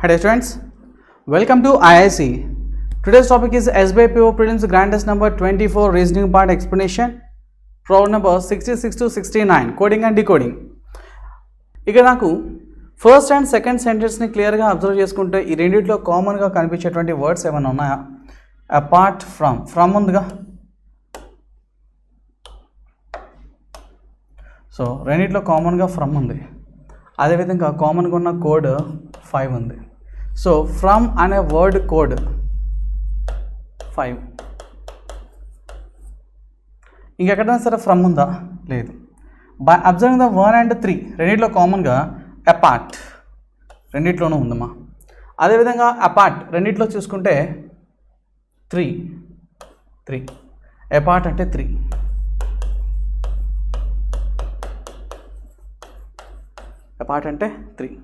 Hi dear students, welcome to IIC. Today's topic is SBI PO Prelims Grand Test number 24 Reasoning Part Explanation, problem number 66 to 69 Coding and Decoding. ఇక్కడ నాకు first and second సెంటెన్స్ని క్లియర్గా observe చేసుకుంటే ఈ రెండింటిలో కామన్గా కనిపించేటువంటి words ఏమైనా ఉన్నాయా? అపార్ట్ ఫ్రమ్ ఉందిగా, సో రెండింటిలో కామన్గా ఫ్రమ్ ఉంది. అదేవిధంగా కామన్గా ఉన్న కోడ్ 5 ఉంది. సో ఫ్రమ్ అనే వర్డ్ కోడ్ 5. ఇంకెక్కడైనా సరే ఫ్రమ్ ఉందా? లేదు. బై అబ్జర్వింగ్ ద 1 and 3 రెండింటిలో కామన్గా అపార్ట్ రెండిట్లోనూ ఉందమ్మా. అదేవిధంగా అపార్ట్ రెండిట్లో చూసుకుంటే 3 అపార్ట్ అంటే 3. అపార్ట్ అంటే 3.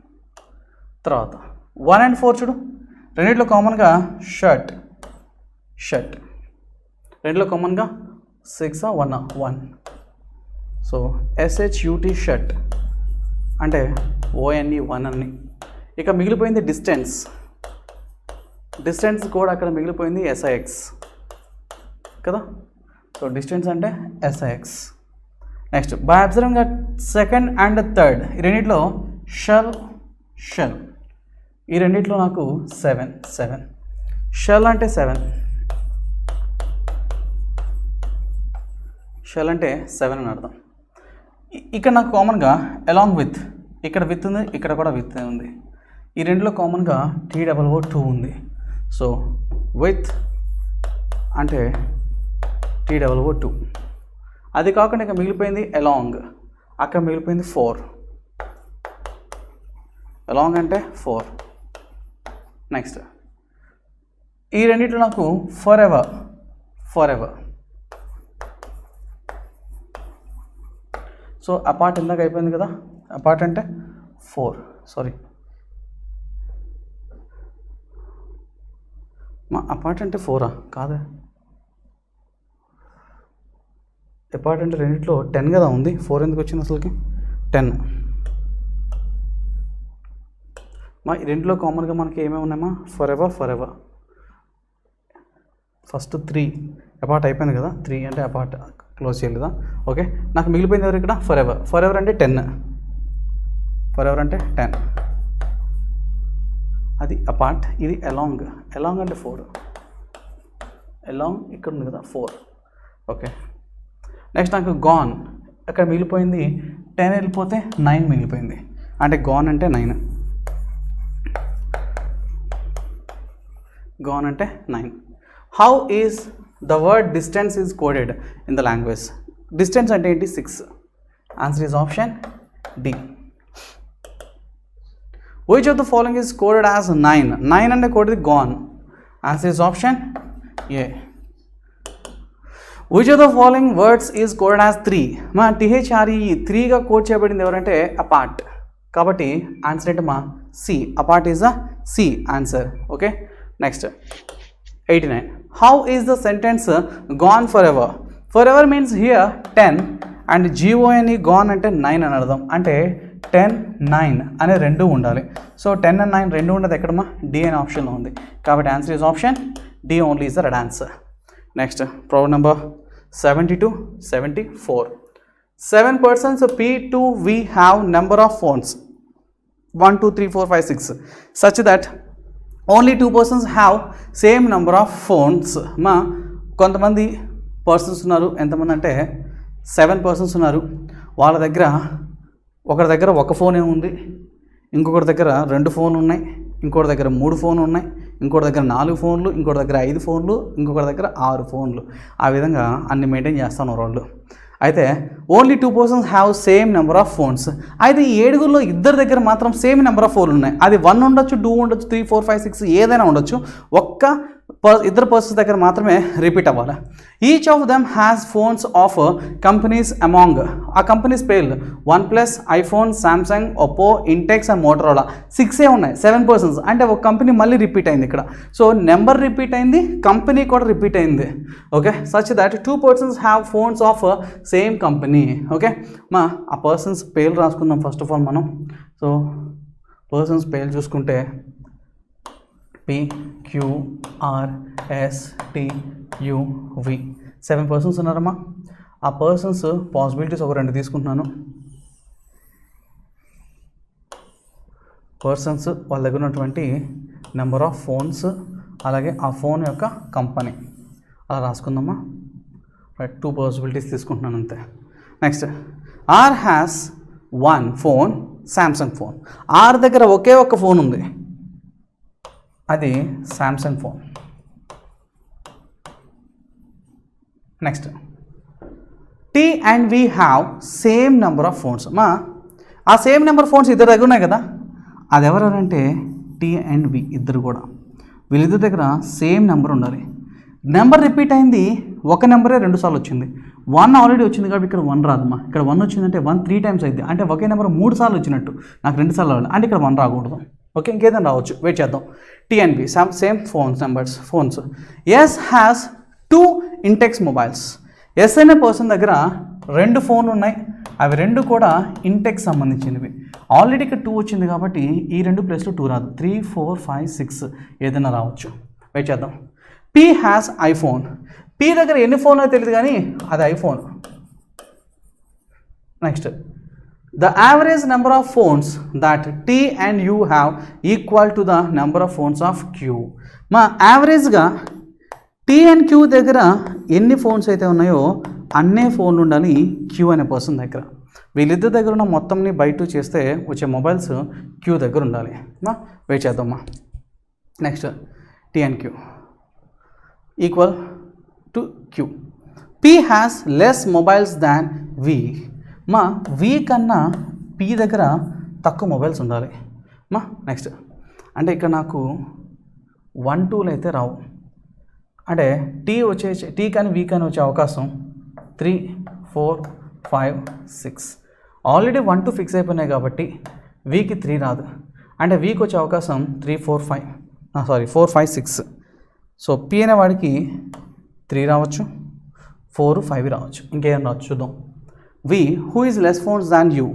తర్వాత 1 and 4 చూడు, రెండిట్లో కామన్గా షర్ట్ రెండిట్లో కామన్గా 6 1. సో SHUT షర్ట్ అంటే ONE 1 అని. ఇక మిగిలిపోయింది డిస్టెన్స్ కూడా అక్కడ మిగిలిపోయింది SIX కదా. సో డిస్టెన్స్ అంటే SIX. Next by observing the second and third ఈ రెండిట్లో షెల్ ఈ రెండిట్లో నాకు 7 షెల్ అంటే 7 అని అర్థం. ఇక్కడ నాకు కామన్గా అలాంగ్ విత్, ఇక్కడ విత్ ఉంది, ఇక్కడ కూడా విత్ ఉంది. ఈ రెండులో కామన్గా TOO ఉంది. సో విత్ అంటే TOO. అది కాకుండా ఇక మిగిలిపోయింది అలాంగ్, అక్కడ మిగిలిపోయింది 4. అలాంగ్ అంటే 4. నెక్స్ట్ ఈ రెండిట్లో నాకు ఫర్ ఎవర్. సో అపార్ట్ ఇందాక అయిపోయింది కదా, అపార్ట్ అంటే 4. సారీ, అపార్ట్ అంటే 4 కాదా? అపార్ట్ అంటే రెండిట్లో 10 కదా ఉంది, 4 ఎందుకు వచ్చింది అసలుకి? 10. ఈ రెండిట్లో కామన్గా మనకి ఏమేమి ఉన్నాయమ్మా? For ever. ఫస్ట్ 3 అపార్ట్ అయిపోయింది కదా, 3 అంటే అపార్ట్ క్లోజ్ చేయాలి కదా. ఓకే, నాకు మిగిలిపోయింది ఎవరు ఇక్కడ? ఫర్ ఎవర్ అంటే 10. అది అపార్ట్, ఇది అలాంగ్ అంటే 4. అలాంగ్ ఇక్కడ ఉంది కదా 4. ఓకే, నెక్స్ట్ నాకు గాన్, అక్కడ మిగిలిపోయింది 10 వెళ్ళిపోతే 9 మిగిలిపోయింది, అంటే గాన్ అంటే 9. గాన్ అంటే 9. How is the word distance is coded in the language? Distance అంటే ఏంటి? 6. Answer is option D. Which of the following is coded as 9 అంటే coded gone. Answer is option A. Which of the following words is coded as 3? మా THRE 3గా code చేయబడింది ఎవరంటే apart. కాబట్టి answer ఏంటి మా? C. Apart is the C answer. Okay, next 89. How is the sentence gone for ever means here 10 and GONE gone అంటే 9 అని అర్థం. అంటే 10 9 అనే రెండు ఉండాలి. సో 10 and 9 రెండు ఉండదు ఎక్కడమ్మా? D అనే ఆప్షన్లో ఉంది. కాబట్టి answer is option D only is the right answer. Next problem number 70 to 74. 7 persons P2V have number of phones 1 2 3 4 5 6 such that only 2 persons have same number of phones. మా కొంతమంది persons ఉన్నారు, ఎంతమంది అంటే 7 persons ఉన్నారు. వాళ్ళ దగ్గర ఒకరి దగ్గర ఒక ఫోనే ఉంది, ఇంకొకరి దగ్గర 2 ఫోన్లు ఉన్నాయి, ఇంకొకటి దగ్గర 3 ఫోన్లు ఉన్నాయి, ఇంకొకటి దగ్గర 4 ఫోన్లు, ఇంకొకటి దగ్గర 5 ఫోన్లు, ఇంకొకటి దగ్గర 6 ఫోన్లు. ఆ విధంగా అన్ని మెయింటైన్ చేస్తున్నారు వాళ్ళు. అయితే only 2 persons have same number of phones. అయితే ఈ 7గురిలో ఇద్దరి దగ్గర మాత్రం సేమ్ నెంబర్ ఆఫ్ ఫోన్లు ఉన్నాయి. అది 1 ఉండొచ్చు, 2 ఉండొచ్చు, 3 4 5 6 ఏదైనా ఉండొచ్చు. ఇద్దరు పర్సన్స్ దగ్గర మాత్రమే రిపీట్ అవ్వాలి. Each of them has phones of companies among. ఆ కంపెనీస్ పేర్లు OnePlus, iPhone, Samsung, Oppo, Intex and Motorola. 6 ఉన్నాయి. 7 persons అంటే ఒక కంపెనీ మళ్ళీ రిపీట్ అయింది ఇక్కడ. సో నెంబర్ రిపీట్ అయింది, కంపెనీ కూడా రిపీట్ అయింది. Okay, such that 2 persons have phones of same company. Okay, ఆ పర్సన్స్ పేర్లు రాసుకుందాం ఫస్ట్ ఆఫ్ ఆల్ మనం. సో పర్సన్స్ పేర్లు చూసుకుంటే PQRSTUV 7 పర్సన్స్ ఉన్నారమ్మా. ఆ పర్సన్స్ పాసిబిలిటీస్ ఒక 2 తీసుకుంటున్నాను. పర్సన్స్ వాళ్ళ దగ్గర ఉన్నటువంటి నెంబర్ ఆఫ్ ఫోన్స్, అలాగే ఆ ఫోన్ యొక్క కంపెనీ అలా రాసుకుందామా. రైట్, 2 పాసిబిలిటీస్ తీసుకుంటున్నాను అంతే. Next, R has 1 phone, Samsung phone. R దగ్గర ఒకే ఒక్క ఫోన్ ఉంది, అది Samsung phone. Next, T and V have same number of phones. మా ఆ సేమ్ నెంబర్ ఫోన్స్ ఇద్దరు దగ్గర ఉన్నాయి కదా, అది ఎవరంటే టీ అండ్ వి ఇద్దరు కూడా, వీళ్ళిద్దరి దగ్గర సేమ్ నెంబర్ ఉండాలి. నెంబర్ రిపీట్ అయింది, ఒక నెంబరే 2 సార్లు వచ్చింది. 1 ఆల్రెడీ వచ్చింది కాబట్టి ఇక్కడ 1 రాదమ్మా. ఇక్కడ 1 వచ్చిందంటే 1 3 టైమ్స్ అయింది, అంటే ఒకే నెంబర్ 3 సార్లు వచ్చినట్టు, నాకు 2 సార్లు రావాలి, అంటే ఇక్కడ 1 రాకూడదు. ఓకే, ఇంకేదైనా రావచ్చు. వెయిట్ చేద్దాం. T and B same phones numbers phones. S has 2 Intex mobiles. S అనే పర్సన్ దగ్గర 2 ఫోన్లు ఉన్నాయి, అవి 2 కూడా ఇంటెక్స్ సంబంధించినవి. ఆల్రెడీ ఇక్కడ 2 వచ్చింది కాబట్టి ఈ 2 ప్లేస్లో 2 రాదు, 3 4 5 6 ఏదైనా రావచ్చు. వెయిట్ చేద్దాం. P has iPhone. పీ దగ్గర ఎన్ని ఫోన్లో తెలియదు కానీ అది iPhone. Next, the average number of phones that T and U have equal to the number of phones of Q. మా యావరేజ్గా టీ అండ్ క్యూ దగ్గర ఎన్ని ఫోన్స్ అయితే ఉన్నాయో అన్నే ఫోన్లు ఉండాలి క్యూ అనే పర్సన్ దగ్గర. వీళ్ళిద్దరి దగ్గర ఉన్న మొత్తంని బై 2 చేస్తే వచ్చే మొబైల్స్ క్యూ దగ్గర ఉండాలి. వెయిట్ చేద్దామా. Next, T and Q equal to Q. P has less mobiles than V. మా వి కన్నా పీ దగ్గర తక్కువ మొబైల్స్ ఉండాలి. నెక్స్ట్, అంటే ఇక్కడ నాకు 1 2లు అయితే రావు, అంటే టీ కానీ వి కానీ వచ్చే అవకాశం 3 4 5 6. ఆల్రెడీ 1 2 ఫిక్స్ అయిపోయినాయి కాబట్టి వీకి 3 రాదు, అంటే వీకి వచ్చే అవకాశం 3 4 5 4 5 6. సో పీ అనే వాడికి 3 రావచ్చు, 4 5 రావచ్చు, ఇంకేం రావచ్చు చూద్దాం. V who is less phones than U.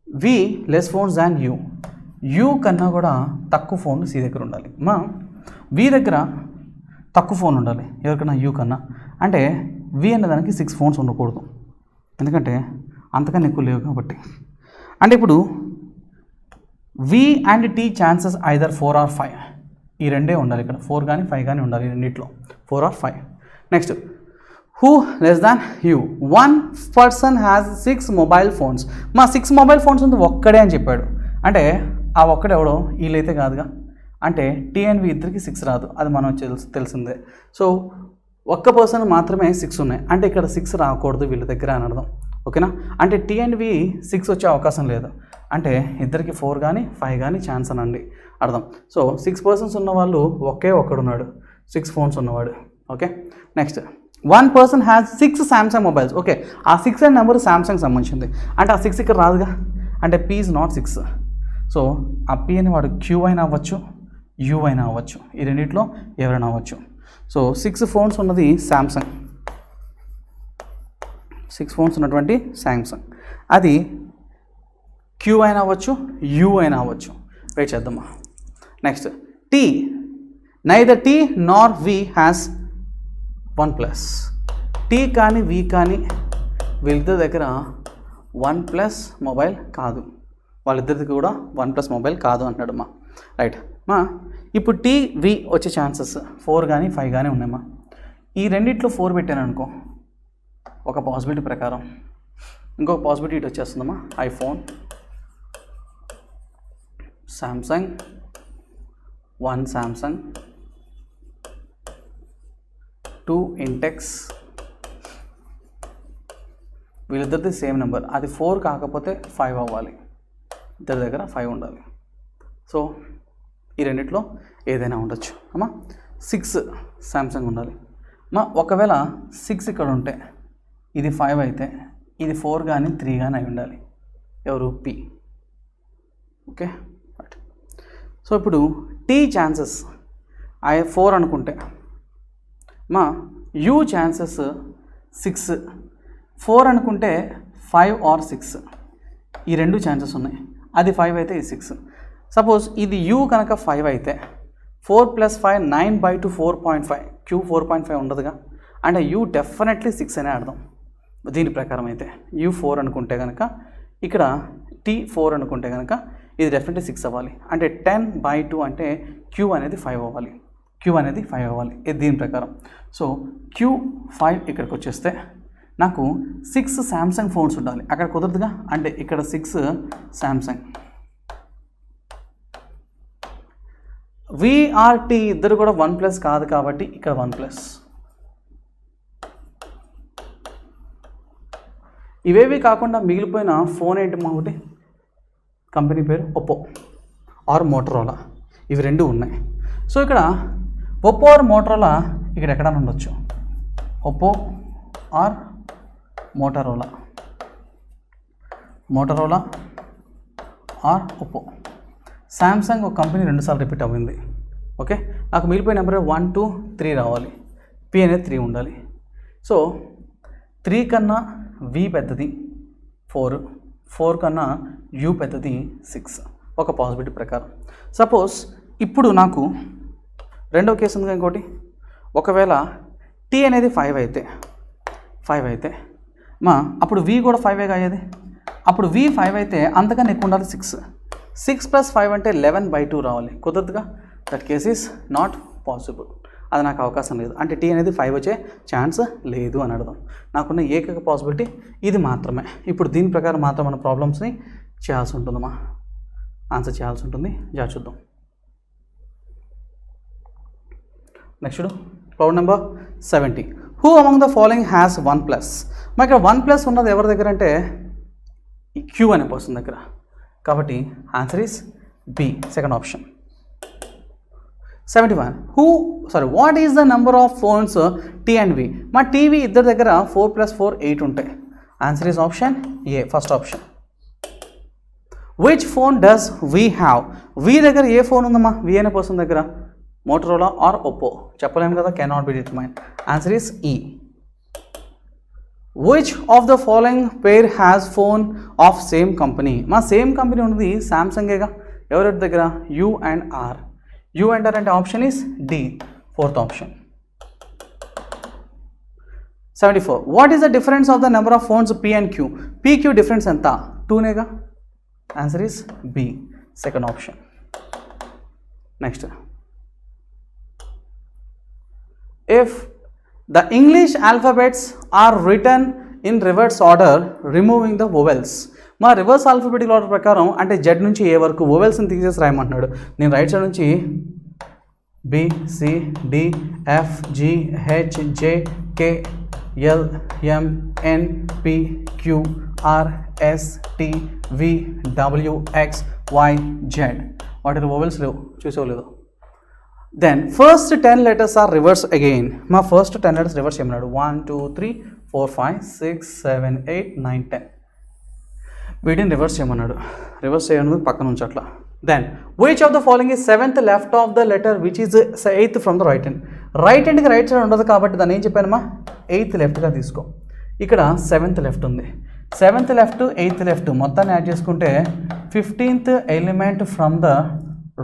V less phones than U. U కన్నా కూడా తక్కువ ఫోన్ సి దగ్గర ఉండాలి. వి దగ్గర తక్కువ ఫోన్ ఉండాలి ఎవరికన్నా యూ కన్నా, అంటే వి అనే దానికి 6 ఫోన్స్ ఉండకూడదు, ఎందుకంటే అంతకన్నా ఎక్కువ లేవు కాబట్టి. అంటే ఇప్పుడు V and T chances either 4 or 5, ఈ 2 ఉండాలి ఇక్కడ, 4 కానీ 5 కానీ ఉండాలి, రెండిట్లో 4 or 5. Next, who less than you. 1 person has 6 mobile phones. 6 mobile phones ఉంది ఒక్కడే అని చెప్పాడు, అంటే ఆ ఒక్కడెవడో వీళ్ళైతే కాదుగా, అంటే టీ అండ్ వి ఇద్దరికి 6 రాదు, అది మనం తెలిసిందే. సో ఒక్క పర్సన్ మాత్రమే 6 ఉన్నాయి, అంటే ఇక్కడ 6 రాకూడదు వీళ్ళ దగ్గర అని అర్థం. ఓకేనా, అంటే టీ అండ్ వి 6 వచ్చే అవకాశం లేదు, అంటే ఇద్దరికి 4 కానీ 5 కానీ ఛాన్స్ అనండి అర్థం. సో 6 పర్సన్స్ ఉన్న వాళ్ళు ఒకే ఒక్కడున్నాడు, 6 ఫోన్స్ ఉన్నవాడు. Okay, next, 1 person has 6 Samsung mobiles. Okay, ఆ 6 అనే నెంబర్ శాంసంగ్ సంబంధించింది, అంటే ఆ 6 ఇక్కడ రాదుగా, అంటే పీ ఈజ్ నాట్ 6. సో ఆ పీ అని వాడు క్యూ అయినా అవ్వచ్చు, యూ అయినా అవ్వచ్చు, ఈ రెండిట్లో ఎవరైనా అవ్వచ్చు. సో 6 ఫోన్స్ ఉన్నది శాంసంగ్, 6 ఫోన్స్ ఉన్నటువంటి శాంసంగ్, అది క్యూ అయినా అవ్వచ్చు, యూ అయినా అవ్వచ్చు. వెయిట్ చేద్దామా. Next, tea neither tea Nar we has 1+. Tea కానీ వి కానీ వీళ్ళిద్దరి దగ్గర 1+ మొబైల్ కాదు, వాళ్ళిద్దరికి కూడా 1+ మొబైల్ కాదు అంటున్నాడమ్మా. రైట్ ఇప్పుడు టీ వి వచ్చే ఛాన్సెస్ 4 కానీ 5 కానీ ఉన్నాయమ్మా. ఈ రెండిట్లో 4 పెట్టాను అనుకో ఒక పాసిబిలిటీ ప్రకారం, ఇంకొక పాసిబిలిటీ ఇటు వచ్చేస్తుందమ్మా. ఐఫోన్, శాంసంగ్, 1 శాంసంగ్, 2 ఇంటెక్స్, వీళ్ళిద్దరిది సేమ్ నెంబర్, అది 4 కాకపోతే 5 అవ్వాలి, ఇద్దరి దగ్గర 5 ఉండాలి. సో ఈ రెండిట్లో ఏదైనా ఉండొచ్చు అమ్మా. 6 శాంసంగ్ ఉండాలి. ఒకవేళ 6 ఇక్కడ ఉంటే ఇది 5 అయితే ఇది 4 కానీ 3 కానీ అయి ఉండాలి, ఎవరు పి. ఓకే, సో ఇప్పుడు టీ ఛాన్సెస్ 4 అనుకుంటే యూ ఛాన్సెస్ 6, 4 అనుకుంటే 5 or 6, ఈ 2 ఛాన్సెస్ ఉన్నాయి, అది 5 అయితే ఇది 6. సపోజ్ ఇది యూ కనుక 5 అయితే 4 + 5 9/2 4.5 Q 4.5 ఉండదుగా, అంటే U డెఫినెట్లీ 6 అనే అర్థం దీని ప్రకారం. అయితే U 4 అనుకుంటే కనుక ఇక్కడ T 4 అనుకుంటే కనుక ఇది డెఫినెట్లీ 6 అవ్వాలి. అంటే 10/2 అంటే Q అనేది 5 అవ్వాలి. Q అనేది 5 అవ్వాలి ఇది దీని ప్రకారం. సో Q5 ఇక్కడికి వచ్చేస్తే నాకు 6 శాంసంగ్ ఫోన్స్ ఉండాలి. అక్కడ కుదరదుగా, అంటే ఇక్కడ 6 శాంసంగ్. VRT ఇద్దరు కూడా 1+ కాదు కాబట్టి ఇక్కడ 1+. ఇవేవి కాకుండా మిగిలిపోయిన ఫోన్ ఏంటి మా ఒకటి కంపెనీ పేరు ఒప్పో ఆర్ మోటరోలా, ఇవి రెండు ఉన్నాయి. సో ఇక్కడ ఒప్పో ఆర్ మోటరోలా ఇక్కడ ఎక్కడైనా ఉండొచ్చు. Oppo or Motorola or Oppo. Samsung ఒక కంపెనీ 2 సార్లు రిపీట్ అవ్వింది. ఓకే, నాకు మిగిలిపోయిన నెంబర్ 1 2 3 రావాలి. పి అనేది 3 ఉండాలి. సో 3 కన్నా వి పెద్దది 4, 4 కన్నా యూ పెద్దది 6 ఒక పాసిబిలిటీ ప్రకారం. సపోజ్ ఇప్పుడు నాకు రెండవ కేసు ఉంది ఇంకోటి, ఒకవేళ టీ అనేది 5 అయితే అప్పుడు వి కూడా 5 అయ్యేది. అప్పుడు వి 5 అయితే అంతకన్నా ఎక్కువ ఉండాలి 6. 6 + 5 అంటే 11/2 రావాలి. కుదరదుగా, that case is not possible. అది నాకు అవకాశం లేదు. అంటే టీ అనేది 5 వచ్చే ఛాన్స్ లేదు అని అర్థం. నాకున్న ఏకైక పాసిబిలిటీ ఇది మాత్రమే. ఇప్పుడు దీని ప్రకారం మాత్రం మన ప్రాబ్లమ్స్ని చేయాల్సి ఉంటుందమ్మా, ఆన్సర్ చేయాల్సి ఉంటుంది. చూద్దాం. Next problem number 70. Who among the following has 1+? మరి ఇక్కడ 1+ ఉన్నది ఎవరి దగ్గర అంటే ఈ క్యూ అనే పర్సన్ దగ్గర. కాబట్టి answer is B, second option. 71. What is the number of phones T and V? మా టీవీ ఇద్దరి దగ్గర 4 + 4 8 ఉంటాయి. Answer is option A, first option. Which phone does V have? V దగ్గర ఏ ఫోన్ ఉందమ్మా? వి అనే పర్సన్ దగ్గర మోటరోలా ఆర్ ఒప్పో చెప్పలేము కదా, cannot be determined. Answer is E. Which of the following pair has phone of same company? మా same company ఉన్నది శాంసంగేగా. ఎవరి దగ్గర? U and R. U and R అంటే option is D, fourth option. 74. What is the difference of the number of phones P and Q? P Q difference ఎంత? 2నేగా. Answer is B, second option. Next, if the English alphabets are return in reverse order removing the vowels? మా reverse alphabetic order ప్రకారం అంటే Z నుంచి ఏ వరకు వోవెల్స్ని తీసేసి రాయమంటున్నాడు. నేను రైట్ సైడ్ నుంచి B C D F G H J K L M N P Q R S T V W X Y Z. వాటి వోవెల్స్ లేవు, చూసేవలేదు. Then first 10 letters are reverse again. మా ఫస్ట్ 10 letters రివర్స్ చేయమన్నాడు. 1 2 3 4 5 6 7 8 9 10. వీటిని reverse చేయమన్నాడు. Reverse చేయడం పక్కన నుంచి అట్లా. Then which of the following is 7th left of the letter which is 8th from the right hand? Right హ్యాండ్కి రైట్ సైడ్ ఉండదు కాబట్టి దాన్ని ఏం చెప్పానమ్మా? 8th leftగా తీసుకో. ఇక్కడ 7th left ఉంది. 7th left 8th left మొత్తాన్ని యాడ్ చేసుకుంటే 15th element from the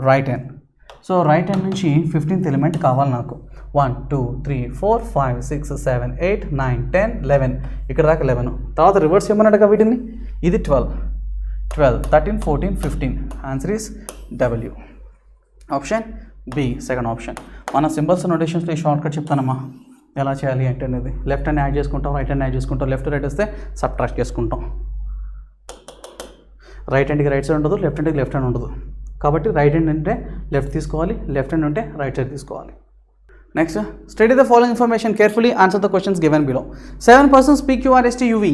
right hand. So right hand నుంచి 15th element కావాలి నాకు. 1 2 3 4 5 6 7 8 9 10 11. ఇక్కడ దాకా 11. తర్వాత రివర్స్ చేయమన్నాడుగా వీటిని. ఇది 12 13 14 15. Answer is W, option B, second option. మన సింబల్స్ నోటేషన్స్లో ఈ షార్ట్ కట్ చెప్తానమ్మా ఎలా చేయాలి అంటే అనేది. లెఫ్ట్ హ్యాండ్ యాడ్ చేసుకుంటాం, రైట్ హ్యాండ్ యాడ్ చేసుకుంటాం. లెఫ్ట్ రైట్ వస్తే సబ్ట్రాక్ట్ చేసుకుంటాం. రైట్ హ్యాండ్కి రైట్ సైడ్ ఉండదు, లెఫ్ట్ హ్యాండ్కి లెఫ్ట్ హ్యాండ్ ఉండదు. కాబట్టి రైట్ హ్యాండ్ అంటే లెఫ్ట్ తీసుకోవాలి, లెఫ్ట్ హ్యాండ్ ఉంటే రైట్ సైడ్ తీసుకోవాలి. Next, study the following information carefully, answer the questions given below. 7 persons PQRSTUV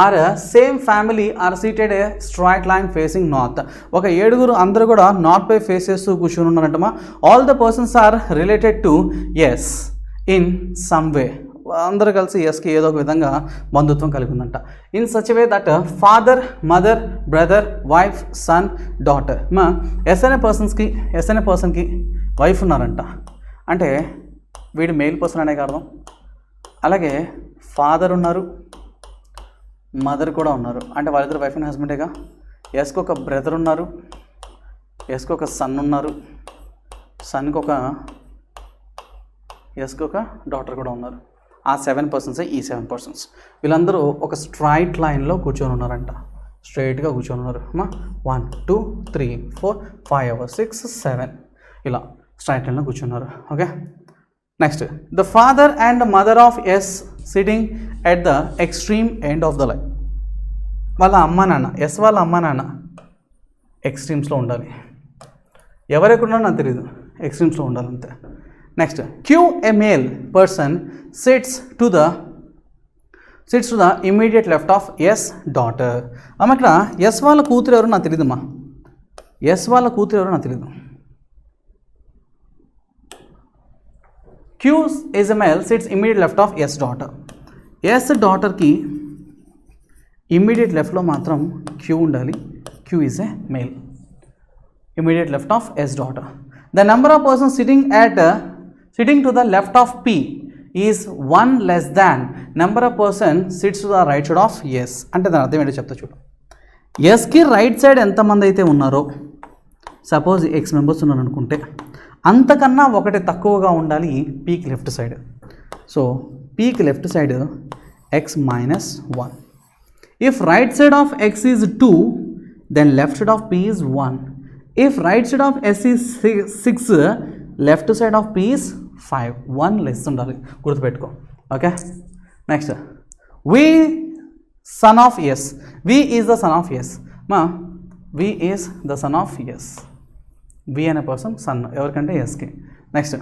are same family are seated a straight line facing north. ఒక 7 అందరూ కూడా north పై face చేస్తూ కూర్చొని ఉన్నారంటమా. All the persons are related to S in some way. అందరూ కలిసి ఎస్కి ఏదో ఒక విధంగా బంధుత్వం కలిగి ఉందంట. In such way that father mother brother wife son daughter. మా ఎస్ అనే పర్సన్కి వైఫ్ ఉన్నారంట. అంటే వీడు మెయిల్ పర్సన్ అనే అర్థం. అలాగే ఫాదర్ ఉన్నారు, మదర్ కూడా ఉన్నారు. అంటే వాళ్ళిద్దరు వైఫ్ అండ్ హస్బెండేగా. ఎస్కి ఒక బ్రదర్ ఉన్నారు, ఎస్కి ఒక సన్ ఉన్నారు, సన్కి ఒక ఎస్కి ఒక డాటర్ కూడా ఉన్నారు. ఆ 7 పర్సన్స్ ఈ 7 పర్సన్స్ వీళ్ళందరూ ఒక స్ట్రైట్ లైన్లో కూర్చొని ఉన్నారంట. స్ట్రైట్గా కూర్చొని ఉన్నారు. 1 2 3 4 5 6 7 ఇలా స్ట్రైట్ లైన్లో కూర్చున్నారు. Okay, next the father and mother of S sitting at the extreme end of the line. వాళ్ళ అమ్మ నాన్న, ఎస్ వాళ్ళ అమ్మ నాన్న ఎక్స్ట్రీమ్స్లో ఉండాలి. ఎవరెక్కడున్నా నాకు తెలియదు, ఎక్స్ట్రీమ్స్లో ఉండాలి అంతే. Next Q a male person sits to the immediate left of S daughter. అమ్మ ఇక్కడ ఎస్ వాళ్ళ కూతురు ఎవరు నాకు తెలియదమ్మా. ఎస్ వాళ్ళ కూతురు ఎవరు నాకు తెలియదు. Q is a male sits immediate left of S daughter. S డాటర్కి ఇమీడియట్ లెఫ్ట్లో మాత్రం క్యూ ఉండాలి. Q is a male, immediate left of S daughter. The number of persons sitting to the left of P is 1 less than number of persons sits to the right side of S. అంటే దాని అర్థం ఏంటో చెప్తా చూడు. ఎస్కి right side ఎంతమంది అయితే ఉన్నారో, suppose X members ఉన్నారు అనుకుంటే, అంతకన్నా ఒకటి తక్కువగా ఉండాలి పీకి లెఫ్ట్ సైడ్. సో పీకి left side X minus 1. If right side of X is 2, then left side of P is 1. If right side of S is 6, left side of P is 5. 1 less ఉండాలి, గుర్తుపెట్టుకో. Okay, next V son of S. V is the son of S. మా V is the son of S. V అనే person son ఎవరికంటే ఎస్కి. Next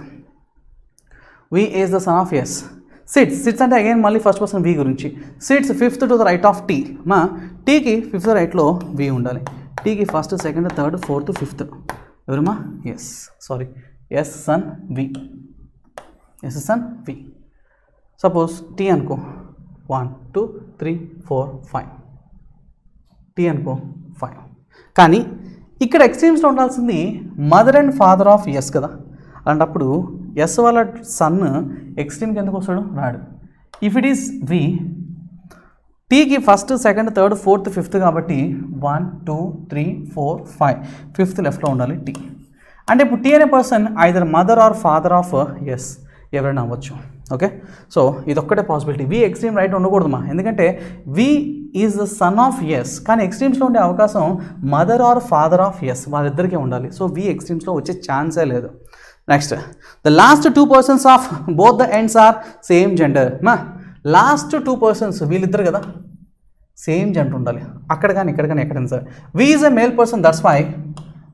V is the son of S. Sits అంటే again మళ్ళీ first person V గురించి. Sits 5th to the right of T. మా Tకి 5th రైట్లో V ఉండాలి. టీకి first, second, third, fourth, 5th ఎవరమ్మా? ఎస్, సారీ, ఎస్ సన్ వి. Yes sun వి. Suppose tea అనుకో 1 2 3 4 5. Tea అనుకో 5. కానీ ఇక్కడ ఎక్స్ట్రీమ్స్లో ఉండాల్సింది mother and father of S కదా. అలాంటప్పుడు ఎస్ వాళ్ళ సన్ ఎక్స్ట్రీమ్కి ఎందుకు వస్తాడు? రాడు. ఇఫ్ ఇట్ ఈస్ వి, టీకి first, second, third, fourth, 5th కాబట్టి 1 2 3 4 5 5th లెఫ్ట్లో ఉండాలి టీ. అంటే ఇప్పుడు టీ అనే person either mother or father of S ఎవరైనా అవ్వచ్చు. ఓకే, సో ఇదొక్కటే పాసిబిలిటీ. వి ఎక్స్ట్రీమ్ రైట్ ఉండకూడదుమా, ఎందుకంటే V is the son of S. కానీ ఎక్స్ట్రీమ్స్లో ఉండే అవకాశం mother or father of S వాళ్ళిద్దరికీ ఉండాలి. సో వి ఎక్స్ట్రీమ్స్లో వచ్చే ఛాన్సే లేదు. Next the last 2 persons of both the ends are same gender. Last 2 persons వీళ్ళిద్దరు కదా, సేమ్ జెండర్ ఉండాలి. అక్కడ కానీ ఇక్కడ కానీ ఎక్కడైనా సరే. V is a male person, that's why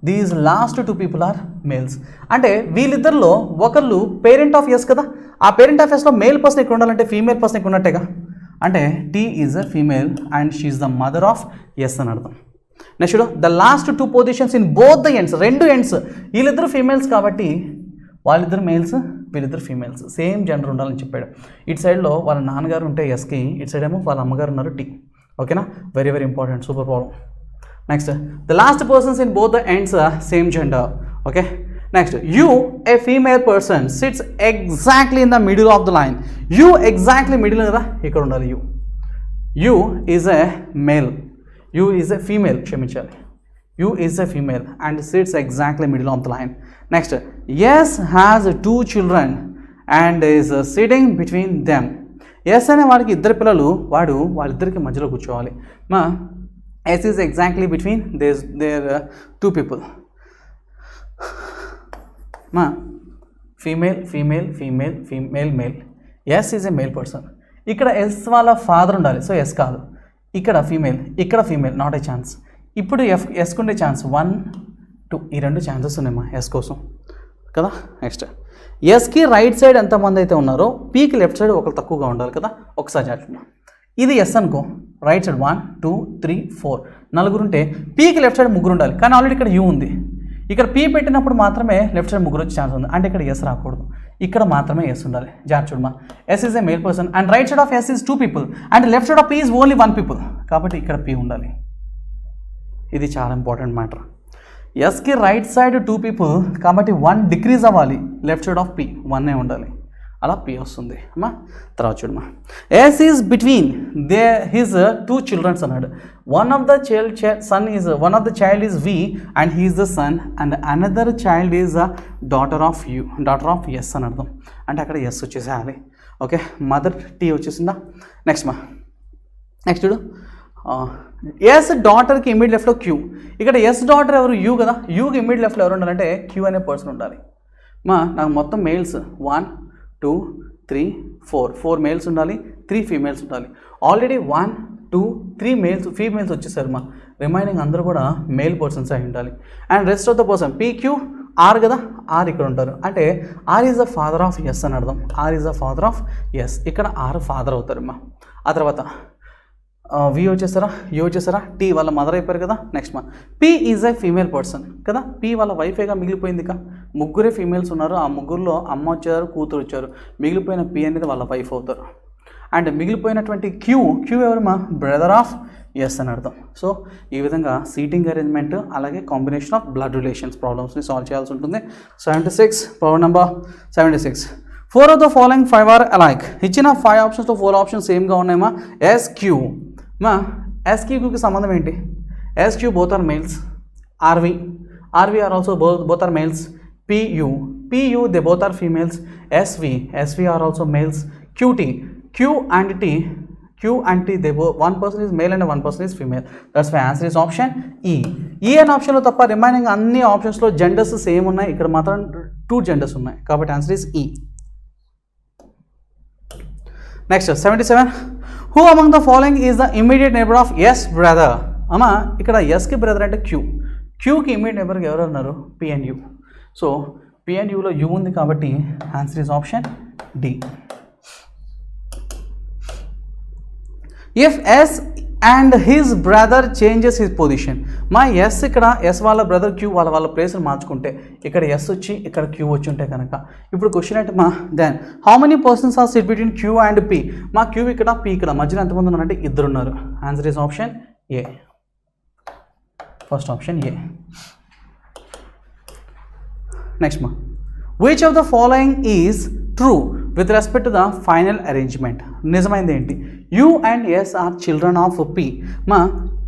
these last 2 people are males. అంటే వీళ్ళిద్దరిలో ఒకళ్ళు పేరెంట్ ఆఫ్ ఎస్ కదా, ఆ పేరెంట్ ఆఫ్ ఎస్లో మేల్ పర్సన్ ఇక్కడ ఉండాలంటే ఫీమేల్ పర్సన్ ఇక్కడ ఉన్నట్టేగా. అంటే T is a female and she is the mother of S అని అర్థం. Next the last 2 positions in both the ends, 2 ends వీళ్ళిద్దరు ఫీమేల్స్ కాబట్టి వాళ్ళిద్దరు మేల్స్, వీళ్ళిద్దరు ఫీమేల్స్, సేమ్ జెండర్ ఉండాలని చెప్పాడు. ఇటు సైడ్లో వాళ్ళ నాన్నగారు ఉంటే ఎస్కి, ఇటు సైడ్ ఏమో వాళ్ళ అమ్మగారు ఉన్నారు టీ. ఓకేనా, very very important, super problem. Next the last persons in both the ends same gender. Okay, next U a female person sits exactly in the middle of the line. U exactly middle కదా, ఇక్కడ ఉండాలి U. U is a male, U is a female, క్షమించాలి. U is a female and sits exactly middle of the line. Next S has 2 children and is sitting between them. Yes అనే వాడికి 2 పిల్లలు, వాడు వాళ్ళిద్దరికి మధ్యలో కూర్చోవాలి. మా S is exactly between their 2 people. మా female female female female male. S is a male person. ఇక్కడ ఎస్ వాళ్ళ ఫాదర్ ఉండాలి, సో ఎస్ కాదు. ఇక్కడ ఫీమేల్, ఇక్కడ ఫీమేల్, నాట్ ఏ ఛాన్స్. ఇప్పుడు ఎస్కు ఉండే ఛాన్స్ 1 2, ఈ 2 ఛాన్సెస్ ఉన్నాయమ్మా ఎస్ కోసం కదా. నెక్స్ట్ ఎస్కి రైట్ సైడ్ ఎంతమంది అయితే ఉన్నారో పీకి లెఫ్ట్ సైడ్ ఒకరు తక్కువగా ఉండాలి కదా. ఒకసారి చేస్తున్నా, ఇది ఎస్ అనుకో, రైట్ సైడ్ 1 2 3 4 4 ఉంటే పీకి లెఫ్ట్ సైడ్ 3 ఉండాలి. కానీ ఆల్రెడీ ఇక్కడ యూ ఉంది. ఇక్కడ పీ పెట్టినప్పుడు మాత్రమే లెఫ్ట్ సైడ్ 3 వచ్చే ఛాన్స్ ఉంది. అంటే ఇక్కడ ఎస్ రాకూడదు, ఇక్కడ మాత్రమే ఎస్ ఉండాలి. జాగ్రత్త చూడమా, S is a male person and right side of S is 2 people and left side of P is only 1 people. కాబట్టి ఇక్కడ పీ ఉండాలి. ఇది చాలా ఇంపార్టెంట్ మ్యాటర్. ఎస్కి రైట్ సైడ్ 2 people కాబట్టి 1 డిక్రీజ్ అవ్వాలి. లెఫ్ట్ సైడ్ ఆఫ్ పీ 1 ఉండాలి. అలా పి వస్తుంది అమ్మా. తర్వాత చూడమ్మా, S is between his 2 childrens అన్నాడు. One of the child is V and he is the son and another child is the daughter of S అని అర్థం. అంటే అక్కడ ఎస్ వచ్చేసేయాలి. ఓకే, మదర్ టీ వచ్చేసిందా. నెక్స్ట్ చూడు, ఎస్ డాటర్కి ఇమీడియట్ లెఫ్ట్లో క్యూ. ఇక్కడ ఎస్ డాటర్ ఎవరు? యూ కదా. యూకి ఇమీడియట్ లెఫ్ట్లో ఎవరు ఉండాలంటే క్యూ అనే పర్సన్ ఉండాలి. నాకు మొత్తం మేల్స్ 1 2 3 4 మేల్స్ ఉండాలి, 3 ఫీమేల్స్ ఉండాలి. ఆల్రెడీ 1 2 3 ఫీమేల్స్ వచ్చేసారు. రిమైనింగ్ అందరూ కూడా మేల్ పర్సన్స్ అయి ఉండాలి. And rest of the person PQ R కదా, ఆర్ ఇక్కడ ఉంటారు. అంటే R is the father of S అని అర్థం. R is the father of S. ఇక్కడ ఆర్ ఫాదర్ అవుతారు. ఆ తర్వాత వి వచ్చేసారా, యూ వచ్చేసారా, టీ వాళ్ళ మదర్ అయిపోయారు కదా. Next P is a female person కదా. పి వాళ్ళ వైఫేగా మిగిలిపోయింది కా. ముగ్గురే ఫీమేల్స్ ఉన్నారు. ఆ ముగ్గురులో అమ్మ వచ్చారు, కూతురు వచ్చారు. మిగిలిపోయిన పి అనేది వాళ్ళ వైఫ్ అవుతారు. అండ్ మిగిలిపోయినటువంటి క్యూ ఎవరు? బ్రదర్ ఆఫ్ ఎస్ అని అర్థం. సో ఈ విధంగా సీటింగ్ అరేంజ్మెంట్ అలాగే కాంబినేషన్ ఆఫ్ బ్లడ్ రిలేషన్స్ ప్రాబ్లమ్స్ని సాల్వ్ చేయాల్సి ఉంటుంది. 76 problem number 76. 4 of the following 5 are alike. ఇచ్చిన 5 ఆప్షన్స్తో 4 ఆప్షన్స్ సేమ్గా ఉన్నాయమ్మా. SQ SQకి సంబంధం ఏంటి? SQ both are males. RV are also both are males. PU they both are females. SV are also males. QT Q and T they both, one person is male and one person is female. That's why answer is option E. అనే ఆప్షన్లో తప్ప remaining అన్ని ఆప్షన్స్లో genders same ఉన్నాయి. ఇక్కడ మాత్రం 2 genders ఉన్నాయి. కాబట్టి answer is E. Next 77. Who among the following is the immediate neighbour of S brother. అమ్మా ఇక్కడ ఎస్కి బ్రదర్ అంటే క్యూకి ఇమీడియట్ నైబర్కి ఎవరు అన్నారు? P and U. So P and Uలో U ఉంది కాబట్టి answer is option D. If S and his brother changes his position. S ఇక్కడ S వాళ్ళ బ్రదర్ క్యూ వాళ్ళ ప్లేస్ని మార్చుకుంటే ఇక్కడ ఎస్ వచ్చి ఇక్కడ క్యూ వచ్చి ఉంటే కనుక ఇప్పుడు క్వశ్చన్ అంటే then how many persons are sit between Q and P. Q ఇక్కడ పి ఇక్కడ మధ్యలో ఎంతమంది ఉన్నారంటే 2 ఉన్నారు. Answer is option A. First option A. Next which of the following is true with respect to the final arrangement. నిజమైంది ఏంటి? U and S are children of P.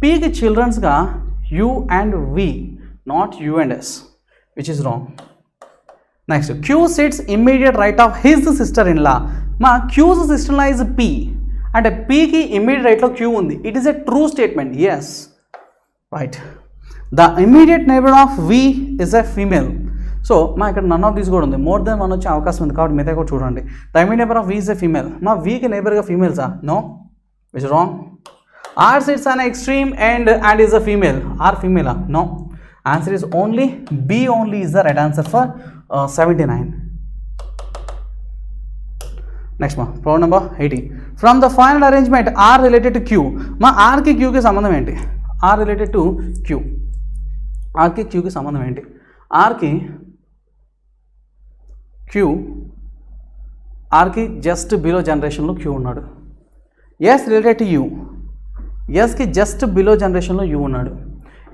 పీకి చిల్డ్రన్స్గా U and V, not U and S, which is wrong. Next Q sits immediate right of his sister in law. Q's sister law is P. అంటే పీకి immediate రైట్లో Q ఉంది. It is a true statement. S right. The immediate neighbour of V is a female. So ఇక్కడ none of these కూడా ఉంది. More than 1 వచ్చే అవకాశం ఉంది కాబట్టి మిగతా కూడా చూడండి. The immediate neighbour of V is a female. వీకి నైబర్గా ఫీమేల్సా? No, which wrong. R sits an extreme and is a female. R ఫీమేలా? No. Answer is only B only is the right answer for 79. Next problem number 80. From the final arrangement R related to Q. ఆర్కి క్యూకి సంబంధం ఏంటి? R related to Q. ఆర్కి క్యూకి సంబంధం ఏంటి? ఆర్కి జస్ట్ బిలో జనరేషన్లో క్యూ ఉన్నాడు. Yes related to U. ఎస్కి జస్ట్ బిలో జనరేషన్లో యూ ఉన్నాడు.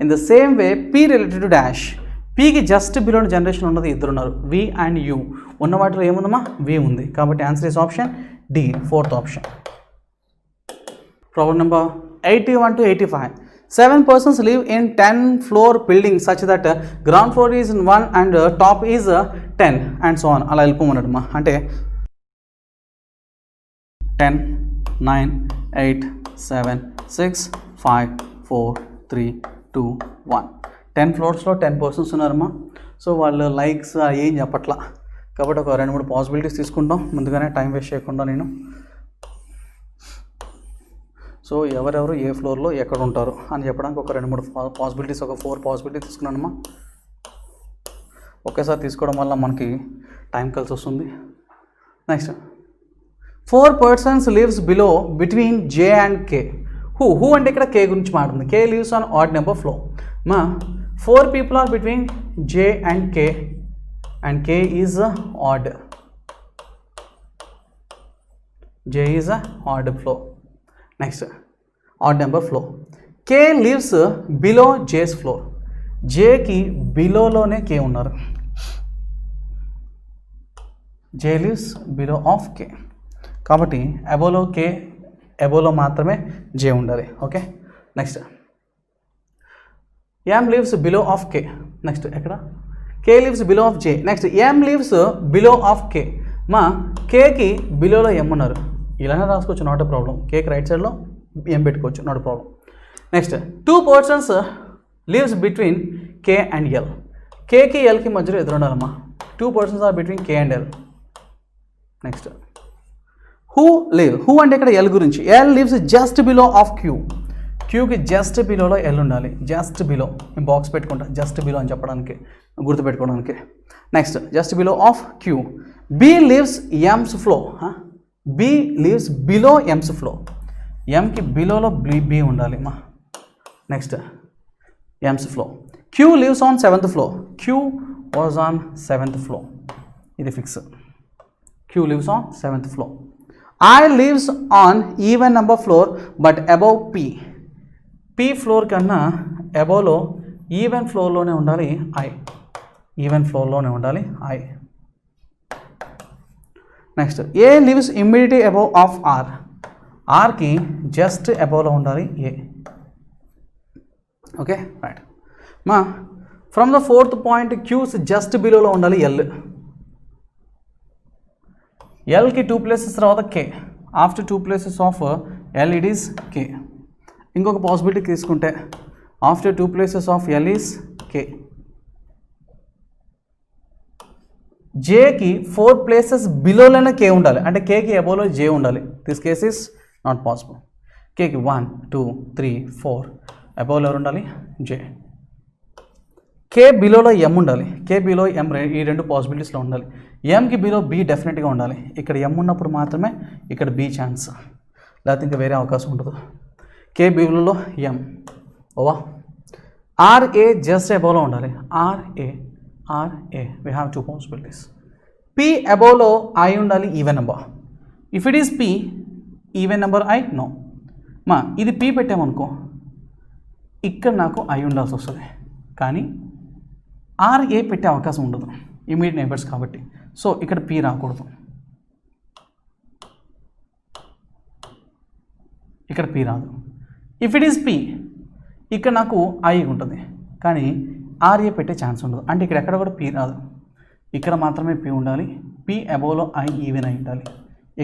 In the same way P related to dash. పీకి జస్ట్ బిలో జనరేషన్ ఉన్నది 2 ఉన్నారు. వి అండ్ యూ ఉన్న వాటిలో ఏముందమ్మా? వి ఉంది. కాబట్టి answer is option D, 4th ఆప్షన్. Problem number 81 to 85. 7 persons live in 10 floor building such that ground floor is 1 and top is 10 and so on. అలా వెళ్ళిపోమన్నట్టు అంటే 10 9 8 7 6 5 4 3 2 1. 10 ఫ్లోర్స్లో 10 పర్సన్స్ ఉన్నారమ్మా. సో వాళ్ళు లైక్స్ ఏం చెప్పట్లా కాబట్టి ఒక 2-3 పాసిబిలిటీస్ తీసుకుంటాం. ముందుగానే టైం వేస్ట్ చేయకుండా నేను. సో ఎవరెవరు ఏ ఫ్లోర్లో ఎక్కడ ఉంటారు అని చెప్పడానికి ఒక 2-3 పాసిబిలిటీస్, ఒక 4 పాసిబిలిటీస్ తీసుకున్నానమ్మా. ఒకేసారి తీసుకోవడం వల్ల మనకి టైం కలిసి వస్తుంది. Next 4 persons lives below between J and K. Who అంటే ఇక్కడ K గురించి మాట్లాడుతుంది. K lives on odd number floor. 4 people are between J and K is odd. J is a odd floor. Next odd number floor. K lives below J's floor. జేకి బిలోలోనే K ఉన్నారు. J lives below of K. కాబట్టి అబోలో K, అబోలో మాత్రమే J ఉండాలి. Okay, next M lives below of K. Next ఎక్కడ K lives below of J. Next M lives below of K. మా కేకి బిలోలో ఎం ఉన్నారు, ఇలానే రాసుకోవచ్చు, నాట్ ఎ ప్రాబ్లం. కేకి రైట్ సైడ్లో ఎం పెట్టుకోవచ్చు, not a problem. Next 2 persons lives between K and L. కేకి ఎల్కి మధ్యలో ఎదురు ఉండాలమ్మా. 2 persons are between K and L. Next who live. Who అంటే ఇక్కడ ఎల్ గురించి. L lives just below of Q. క్యూకి జస్ట్ బిలోలో ఎల్ ఉండాలి. జస్ట్ బిలో, నేను బాక్స్ పెట్టుకుంటా జస్ట్ బిలో అని చెప్పడానికి, గుర్తుపెట్టుకోవడానికి. Next just below of Q. B lives M's floor. B lives below M's floor. ఎంకి బిలోలో బి ఉండాలి మా. Next M's floor. Q lives on 7th floor. Q was on 7th floor. ఇది fix. Q lives on 7th floor. I lives on even number floor but above P. P floor కన్నా అబోవ్లో even ఫ్లోర్లోనే ఉండాలి I. Even ఫ్లోర్లోనే ఉండాలి I. Next A lives immediately above of R. ఆర్కి just అబోవ్లో ఉండాలి ఏ. ఓకే, రైట్ మా. From the 4th point Q's just బిలోలో ఉండాలి ఎల్. ఎల్కి 2 places తర్వాత K. After 2 places of L it is K. ఇంకొక పాసిబిలిటీ తీసుకుంటే after 2 places of L is K. జేకి 4 places బిలోలోనే కే ఉండాలి, అంటే కేకి అబోలో జే ఉండాలి. This case is not possible. కేకి 1 2 3 4 అబోలో ఎవరు ఉండాలి, జే. కే బిలోలో ఎం ఉండాలి. కే బిలో ఎం, ఈ 2 పాసిబిలిటీస్లో ఉండాలి. ఎంకి బిలో బి డెఫినెట్గా ఉండాలి. ఇక్కడ ఎం ఉన్నప్పుడు మాత్రమే ఇక్కడ బి ఛాన్స్, లేకపోతే ఇంకా వేరే అవకాశం ఉండదు. K below M. ఓవా. ఆర్ఏ జస్ట్ అబోవ్లో ఉండాలి. R A we have 2 possibilities. P అబోవ్లో ఐ ఉండాలి, even number. If it is P even number I, no. మా ఇది పి పెట్టామనుకో, ఇక్కడ నాకు ఐ ఉండాల్సి వస్తుంది, కానీ ఆర్ఏ పెట్టే అవకాశం ఉండదు, ఇమీడియట్ నైబర్స్ కాబట్టి. సో ఇక్కడ పి రాకూడదు, ఇక్కడ పి రాదు. ఇఫ్ ఇట్ ఈస్ పి, ఇక్కడ నాకు ఐ ఉంటుంది, కానీ ఆర్ఏ పెట్టే ఛాన్స్ ఉండదు, అంటే ఇక్కడ ఎక్కడ కూడా పి రాదు. ఇక్కడ మాత్రమే పి ఉండాలి. పి అబోవ్లో ఐ ఈవెన్ అయి ఉండాలి,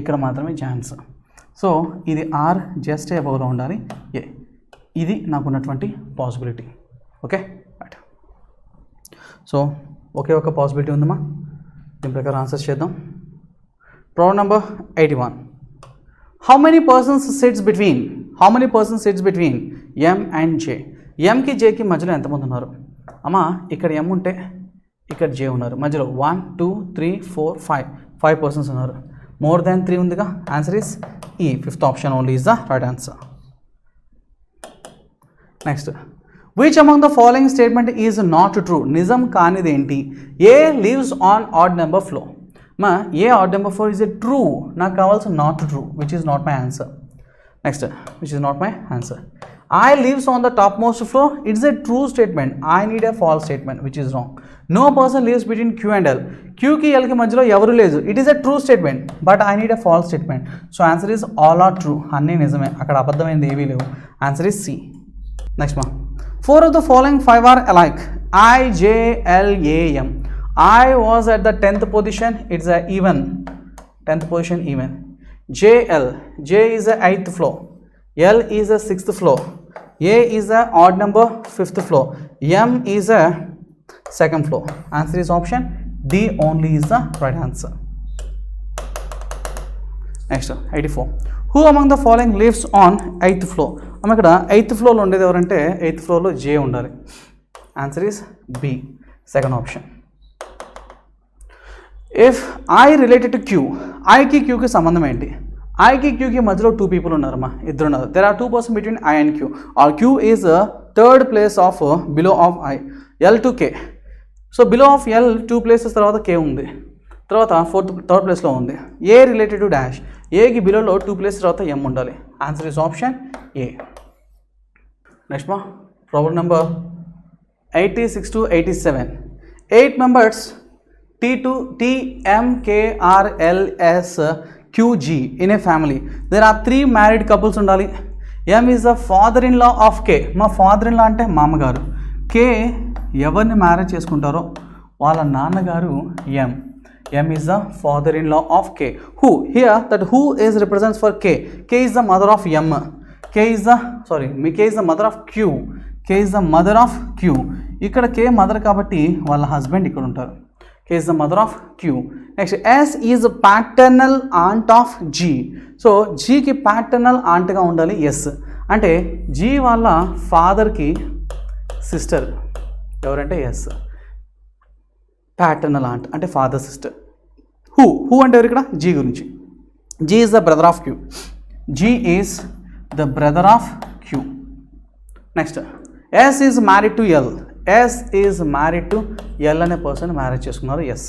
ఇక్కడ మాత్రమే ఛాన్స్. సో ఇది ఆర్ జస్ట్ అబోవ్లో ఉండాలి ఏ. ఇది నాకున్నటువంటి పాసిబిలిటీ. Okay, right. సో ఒకే ఒక పాసిబిలిటీ ఉందమ్మా, దీని ప్రకారం ఆన్సర్స్ చేద్దాం. Problem number 81. How many persons sits between M and J. ఎంకి జేకి మధ్యలో ఎంతమంది ఉన్నారు అమ్మా? ఇక్కడ ఎం ఉంటే ఇక్కడ జే ఉన్నారు, మధ్యలో 1 2 3 4 5 పర్సన్స్ ఉన్నారు. మోర్ దాన్ 3 ఉందిగా, answer is E 5th option only is the right answer. Next, which among the following statement is not true. నిజం కానిది ఏంటి? A lives on odd number floor. మా A odd number floor is a true. నాకు కావాల్సిన not true, which is not my answer. Next, which is not my answer. I lives on the topmost floor. It's a true statement. I need a false statement, which is wrong. No person lives between Q and L. Q ki L ki madhyalo evaru ledu. It is a true statement, but I need a false statement. So answer is all are true. Anni nijame. Akkada abaddhamainది ఏవీ లేవు. Answer is C. Next one. 4 of the following 5 are alike. I, J, L, A, M. I was at the 10th position. It's a even. 10th position even. J, L. J is the 8th floor. L is a 6th floor. A is a odd number 5th floor. M is a 2nd floor. Answer is option D only is the right answer. Next, 84. Who among the following lives on 8th floor? అమ్మ ఇక్కడ 8th floor లో ఉండేది ఎవరంటే 8th floor లో J ఉండాలి. Answer is B, 2nd option. If I related to Q, I కి Q కి సంబంధం ఏంటి? ఐకి క్యూకి మధ్యలో 2 people ఉన్నారమ్మా, ఇద్దరు ఉన్నారు. There are 2 persons between I and Q. R Q is third place of below of I. L to K. So below of L 2 places తర్వాత కే ఉంది, తర్వాత థర్డ్ ప్లేస్లో ఉంది. A related to dash. ఏకి బిలోలో 2 places తర్వాత M ఉండాలి. Answer is option A. Next మా problem number 86 to 87. 8 members T to T, M, K, R, L, S, Q, G in a family. There are 3 married couples ఉండాలి. M is the father-in-law of K. మా father-in-law అంటే మామగారు. K ఎవరిని marriage చేసుకుంటారో వాళ్ళ నాన్నగారు M. M is the father-in-law of K. Who? Here that who is represents for K. K is the mother of M. K is the mother of Q. K is the mother of Q. ఇక్కడ K mother కాబట్టి వాళ్ళ husband ఇక్కడ ఉంటారు. K is the mother of Q. Next, S is paternal aunt of G. So Gకి paternal auntగా ఉండాలి S. అంటే G వాళ్ళ ఫాదర్కి సిస్టర్ ఎవరంటే S. paternal aunt అంటే ఫాదర్ సిస్టర్. హూ అంటే ఎవరు ఇక్కడ? G గురించి. G is the brother of Q. G is the brother of Q. Next, S is married to L. S is married to L అనే person marriage చేసుకున్నారు S.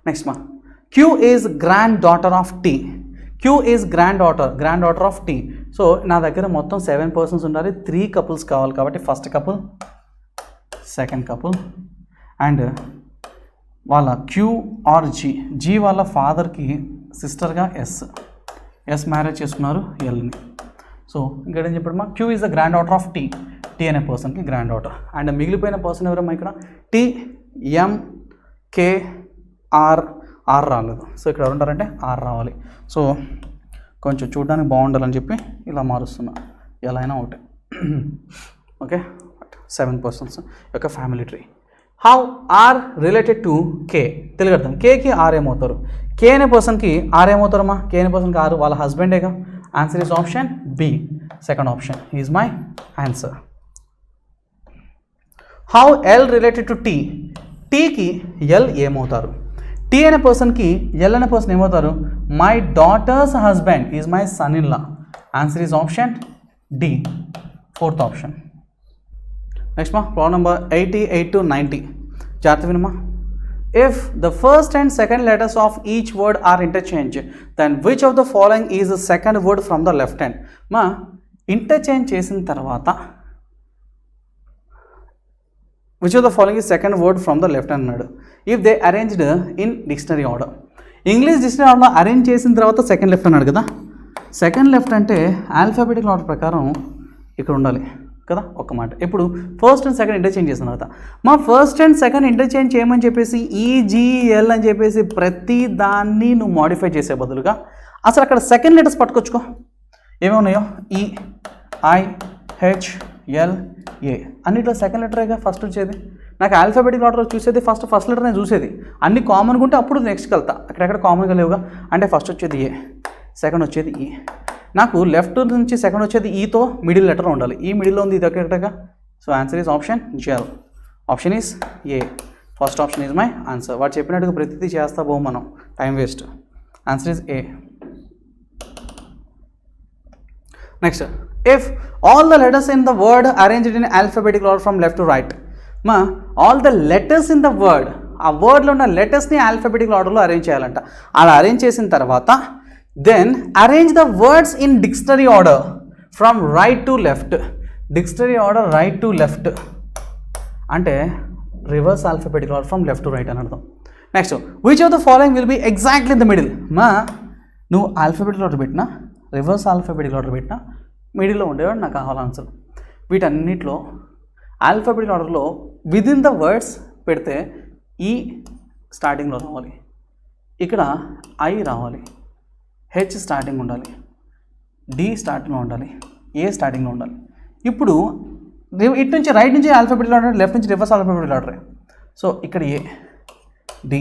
Next మా Q is grand daughter of T. Q is grand daughter of T. So నా దగ్గర మొత్తం 7 persons ఉండాలి, 3 couples కావాలి కాబట్టి first couple, second couple and వాళ్ళ Q ఆర్ G వాళ్ళ ఫాదర్కి సిస్టర్గా S మ్యారేజ్ చేసుకున్నారు Lని. సో ఇక్కడ ఏం చెప్పాడు మా Q is the grand daughter of T అనే పర్సన్కి గ్రాండ్ డాటర్. అండ్ మిగిలిపోయిన పర్సన్ ఎవరమ్మా ఇక్కడ? T, M, K, R రాలేదు. సో ఇక్కడ ఎవరు ఉంటారంటే R రావాలి. సో కొంచెం చూడడానికి బాగుండాలని చెప్పి ఇలా మారుస్తున్నా, ఎలా అయినా ఒకటే. ఓకే, 7 పర్సన్స్ యొక్క family tree. How are related to K Telugu అర్థం. Kకి R ఏమవుతారు? K అనే పర్సన్కి R ఏమవుతారమ్మా? K అనే పర్సన్కి R వాళ్ళ హస్బెండేగా. Answer is option B. Second option is my answer. How L related to T? Tకి L ఏమవుతారు? T అనే పర్సన్కి L అనే పర్సన్ ఏమవుతారు? My daughter's husband is my son in law. Answer is option D. Fourth option. Next మా problem number 88 to 90. జాగ్రత్త వినమ్మా. If the first and second letters of each word are interchanged, then which of the following is the second word from the left hand? మా interchange చేసిన తర్వాత which of the following is second word from the left hand అన్నాడు. If they arranged in dictionary order. English dictionary ఆర్డర్లో arrange చేసిన తర్వాత second left అన్నాడు కదా. Second left అంటే ఆల్ఫాబెటికల్ ఆర్డర్ ప్రకారం ఇక్కడ ఉండాలి కదా ఒక్క మాట. ఇప్పుడు ఫస్ట్ అండ్ సెకండ్ ఇంటర్చేంజ్ చేసిన తర్వాత మా ఫస్ట్ అండ్ సెకండ్ ఇంటర్చేంజ్ చేయమని చెప్పేసి EGL అని చెప్పేసి ప్రతి దాన్ని నువ్వు మోడిఫై చేసే బదులుగా అసలు అక్కడ సెకండ్ లెటర్స్ పట్టుకొచ్చుకో. ఏమేమున్నాయో EIHLA అన్నిట్లో సెకండ్ లెటరేగా ఫస్ట్ వచ్చేది. నాకు ఆల్ఫాబెటిక్ ఆర్డర్ చూసేది ఫస్ట్ లెటర్ నేను చూసేది. అన్ని కామన్గా ఉంటే అప్పుడు నెక్స్ట్కి వెళ్తా. అక్కడెక్కడ కామన్గా లేవుగా. అంటే ఫస్ట్ వచ్చేది A, సెకండ్ వచ్చేది E. నాకు లెఫ్ట్ నుంచి సెకండ్ వచ్చేది ఈతో మిడిల్ లెటర్ ఉండాలి. ఈ మిడిల్లో ఉంది ఇది ఎక్కడగా. సో ఆన్సర్ ఈజ్ ఆప్షన్ జెల్. Option is A. First option is my answer. వాడు చెప్పినట్టుగా ప్రతిదీ చేస్తా పోవు మనం, time waste. Answer is A. Next, if all the letters in the word arranged in alphabetical order from left to right, మా all the letters in the word, ఆ వర్డ్లో ఉన్న లెటర్స్ని alphabetical ఆర్డర్లో అరేంజ్ చేయాలంట. అలా అరేంజ్ చేసిన తర్వాత then arrange the words in dictionary order from right to left. Dictionary order right to left అంటే reverse alphabetical order from left to right అని అర్థం. Next, which of the following will be exactly in the middle. మా నువ్వు alphabetical order పెట్టినా reverse alphabetical order పెట్టినా మిడిల్లో ఉండేవాడు నాకు కావాలి ఆన్సర్. వీటన్నిటిలో ఆల్ఫాబెటికల్ ఆర్డర్లో విదిన్ ద వర్డ్స్ పెడితే ఈ స్టార్టింగ్లో రావాలి, ఇక్కడ I రావాలి, H స్టార్టింగ్ ఉండాలి, D స్టార్టింగ్లో ఉండాలి, A స్టార్టింగ్లో ఉండాలి. ఇప్పుడు ఇటు నుంచి రైట్ నుంచి ఆల్ఫాబెటికల్ ఆర్డర్, లెఫ్ట్ నుంచి రివర్స్ ఆల్ఫాబెటికల్ ఆర్డర్. సో ఇక్కడ A, D,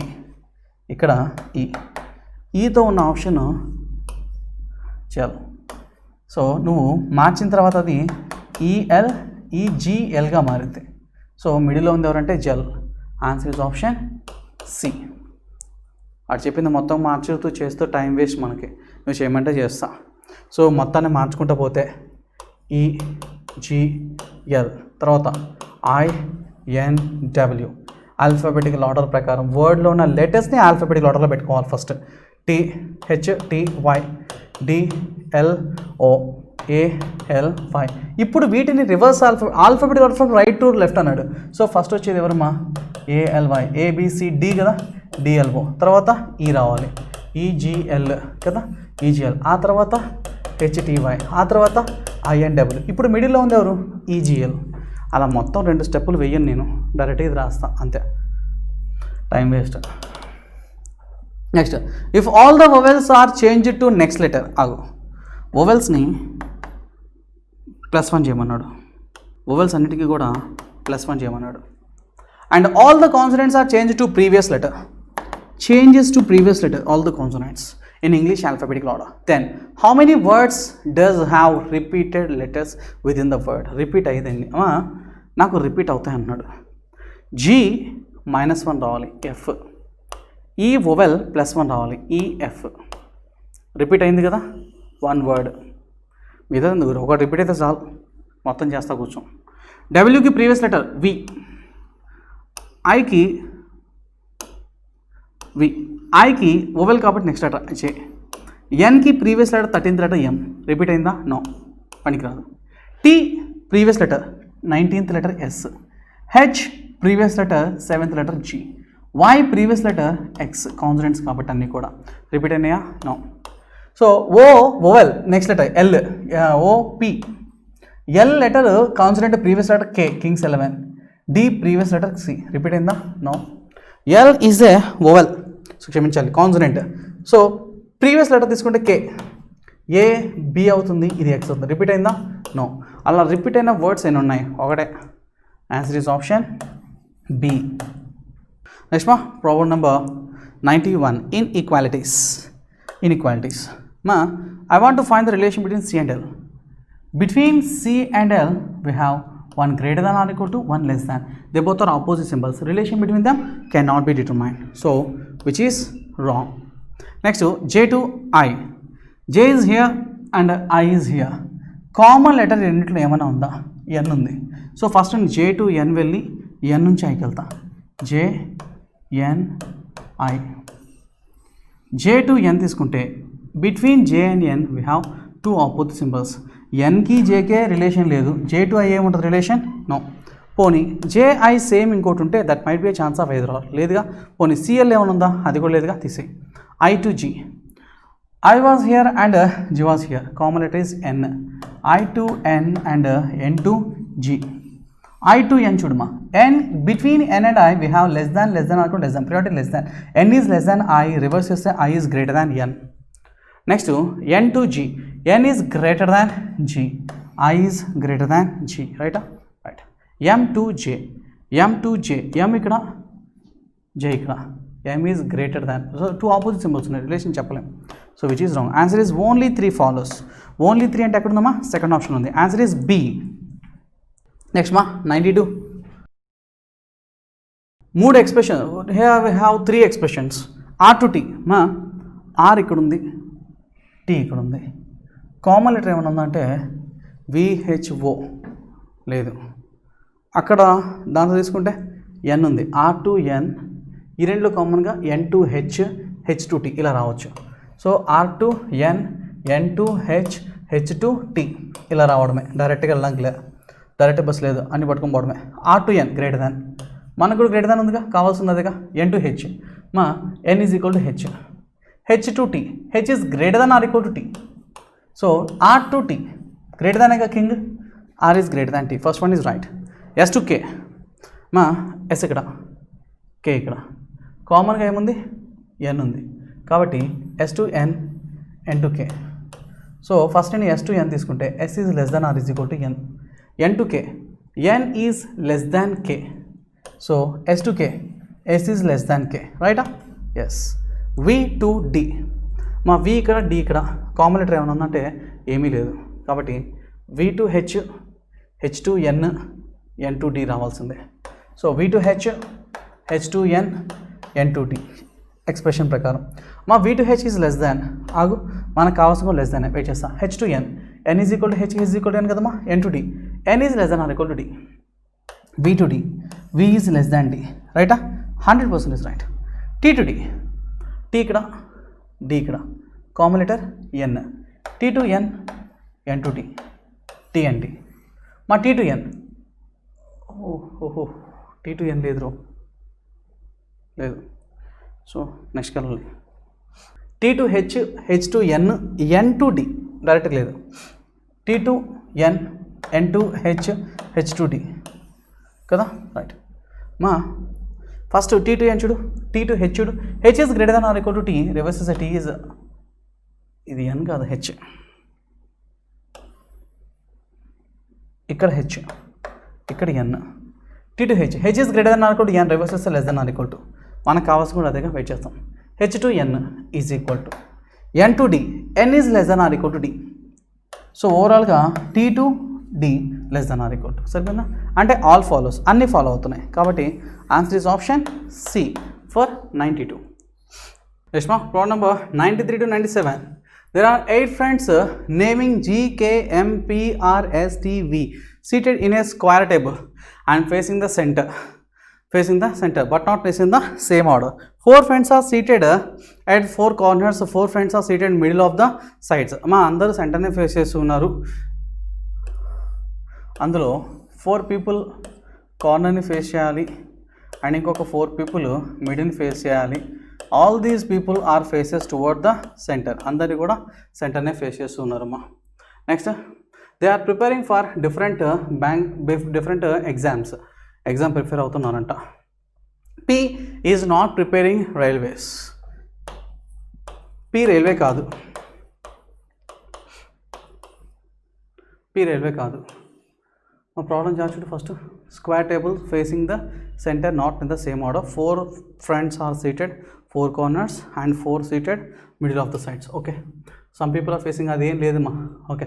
ఇక్కడ E. ఈతో ఉన్న ఆప్షన్ చాలు. సో నువ్వు మార్చిన తర్వాత అది EGLగా మారింది. సో మిడిల్లో ఉంది ఎవరంటే gel. Answer is option C. అటు చెప్పింది మొత్తం మార్చుతూ చేస్తూ టైం వేస్ట్ మనకి. నువ్వు చేయమంటే చేస్తా. సో మొత్తాన్ని మార్చుకుంటూ పోతే EGL తర్వాత INW ఆల్ఫాబెటికల్ ఆర్డర్ ప్రకారం వర్డ్లో ఉన్న లెటర్స్ని ఆల్ఫాబెటికల్ ఆర్డర్లో పెట్టుకోవాలి. First THTY DLOALY. ఇప్పుడు వీటిని reverse alphabetical order from right to left అన్నాడు. సో ఫస్ట్ వచ్చేది ఎవరమ్మా? ALY. ABCD కదా. డిఎల్ఓ, తర్వాత ఈ రావాలి ఈజిఎల్ కదా, ఈజిఎల్, ఆ తర్వాత హెచ్టివై, ఆ తర్వాత ఐఎన్డబ్ల్యూ. ఇప్పుడు మిడిల్లో ఉంది ఎవరు, ఈజిఎల్. అలా మొత్తం 2 స్టెప్పులు వెయ్యను నేను, డైరెక్ట్గా ఇది రాస్తా అంతే, time waste. Next, if all the vowels are change to next letter. ఆగు, వొవెల్స్ని +1 చేయమన్నాడు, వొవెల్స్ అన్నిటికీ కూడా +1 చేయమన్నాడు. And all the consonants are change to previous letter. Changes to previous letter all the consonants in English alphabetical order. Then how many words does have repeated letters within the word? Repeat అయ్యిందండి, నాకు repeat అవుతాయి అన్నాడు. G -1 రావాలి, F. ఈ vowel +1 రావాలి, EF. Repeat అయింది కదా 1 word, మీద ఒక రిపీట్ అయితే చాలు, మొత్తం చేస్తా కూర్చోం. Wకి ప్రీవియస్ లెటర్ V, ఐకి వొవెల్ కాబట్టి నెక్స్ట్ లెటర్ జే. ఎన్కి previous letter 13th letter M, repeat అయిందా, నో, పనికిరాదు. T previous letter 19th letter S. H previous letter 7th letter G. Y previous letter X, consonants కాబట్టి అన్నీ కూడా repeat అయినాయా, no. So O vowel next letter L, O P. L letter consonant previous letter K, kings 11. D previous letter C, repeat అయిందా, no. L is a vowel, so క్షమించాలి consonant. So previous letter తీసుకుంటే K, A B అవుతుంది, ఇది X అవుతుంది, repeat అయిందా, no. అలా repeat అయిన words ఎన్ని ఉన్నాయి, ఒకటే. Answer is option B. Next problem number 91, inequalities. I want to find the relation between C and L. Between C and L we have one greater than or equal to, one less than. They both are opposite symbols. Relation between them cannot be determined. So which is wrong. Next, J to I. J is here and I is here. Common letter రెండిట్లో ఏమైనా ఉందా, N ఉంది. So first నేను J to N వెళ్ళి N నుంచి Iకి వెళ్తా. J N I. J to N తీసుకుంటే బిట్వీన్ J and N we have two opposite symbols. ఎన్కి జేకే రిలేషన్ లేదు, జే టు ఐ ఏముంటుంది రిలేషన్, నో. పోనీ జేఐ సేమ్ ఇంకోటి ఉంటే that might be a chance of ఎదురు లేదుగా. పోనీ సిఎల్ ఏమైనా ఉందా, అది కూడా లేదుగా, తీసే. I to G, I was here and G was here, common letter is N. I to N and N to G. I to N చూడమా, N between N and I we have less than అనుకుంటే less than, priority less than. N is less than I, reverse చేస్తే I is greater than N. Next N to G, n is greater than g, I is greater than g, right? Right. M to j, m ikkada, j ikkada, m is greater than. So two opposite symbols ఉన్నాయి, relation చెప్పలేం. So which is wrong. Answer is only 3 follows. Only 3 అంటే ఎక్కడ ఉందమ్మా, second option ఉంది. Answer is B. Next 92. 3 expression, here we have 3 expressions. R to T, R ఇక్కడ ఉంది, tea ఇక్కడ ఉంది. కామన్ లెటర్ ఏమైనా ఉందంటే విహెచ్ఓ లేదు, అక్కడ దాంతో తీసుకుంటే ఎన్ ఉంది. ఆర్ టు ఎన్, ఈ రెండులో కామన్గా N to H, H to T ఇలా రావచ్చు. So R to N, N to H, H to T ఇలా రావడమే, డైరెక్ట్గా వెళ్ళడానికి లేదు, డైరెక్ట్ బస్ లేదు, అన్ని పట్టుకొని పోవడమే. R to N greater than, మనకు కూడా గ్రేటర్ దాన్ ఉందిగా, కావాల్సింది అదేగా. N to H, N is equal to H. H to T, H is greater than or equal to T. So R to T greater than ఏగా king, R is greater than T. First one is right. S to K, S ఇక్కడ, K ఇక్కడ, కామన్గా ఏముంది, N ఉంది కాబట్టి S to N, N to K. So first నేను S to N తీసుకుంటే S is less than R is equal to N. N to K, N is less than K. So S to K, S is less than K, రైటా? Yes. V to D, V ఇక్కడ, D ఇక్కడ, common letter ఏమైనా ఉందంటే ఏమీ లేదు కాబట్టి V to H, H to N, N to D రావాల్సిందే. So V to H, H to N, N to D expression ప్రకారం. V to H is less than, ఆగు మనకు కావాల్సిన లెస్ దాన్ వెయిట్ చేస్తా. H to N, N is equal to H, H equal to N కదమ్మా. N to D, N is less than or equal to D. V to D, V is less than D, రైటా? 100% is right. T to D, T ఇక్కడ, D ఇక్కడ, common letter N. T to N, N to T, T and T. T to N, ఓహో T to N లేదు, లేదు. So next colour T to H, H to N, N to D direct లేదు. T to N, N to H, H to D కదా, right. మా first T to N చూడు, T to H చూడు. H is greater than or equal to T, reverse T is, ఇది N కాదు H, ఇక్కడ H, ఇక్కడ N. T to H, H is greater than or equal to N, reverse less than or equal to, మనకు కావాల్సిన కూడా అదేగా wait చేస్తాం. H to N is equal to N to D, N is less than or equal to D. So ఓవరాల్గా T to D less than or equal to, సరిపోయిందా? అంటే all follows, అన్నీ follow అవుతున్నాయి. కాబట్టి answer is option C for 92. యష్మా problem number 93 to 97. There are 8 friends naming G, K, M, P, R, S, T, V seated in a square table and facing the center but not facing the same order. 4 friends are seated at 4 corners, 4 friends are seated in middle of the sides. మా అందరూ సెంటర్నే face చేస్తున్నారు. అందులో 4 people కార్నర్ని face చేయాలి and ఇంకొక 4 people మిడిల్ని face చేయాలి. All these people are faces toward the centre, అందరి కూడా సెంటర్నే ఫేస్ చేస్తున్నారమ్మా. Next, they are preparing for different exam prepare అవుతున్నారంట. P is not preparing railways, P railway కాదు, మా ప్రాబ్లం చూడండి. First square table facing the centre not in the same order. 4 friends are seated 4 corners and 4 seated middle of the sides. Okay, some people are facing, అదేం లేదమ్మా. Okay,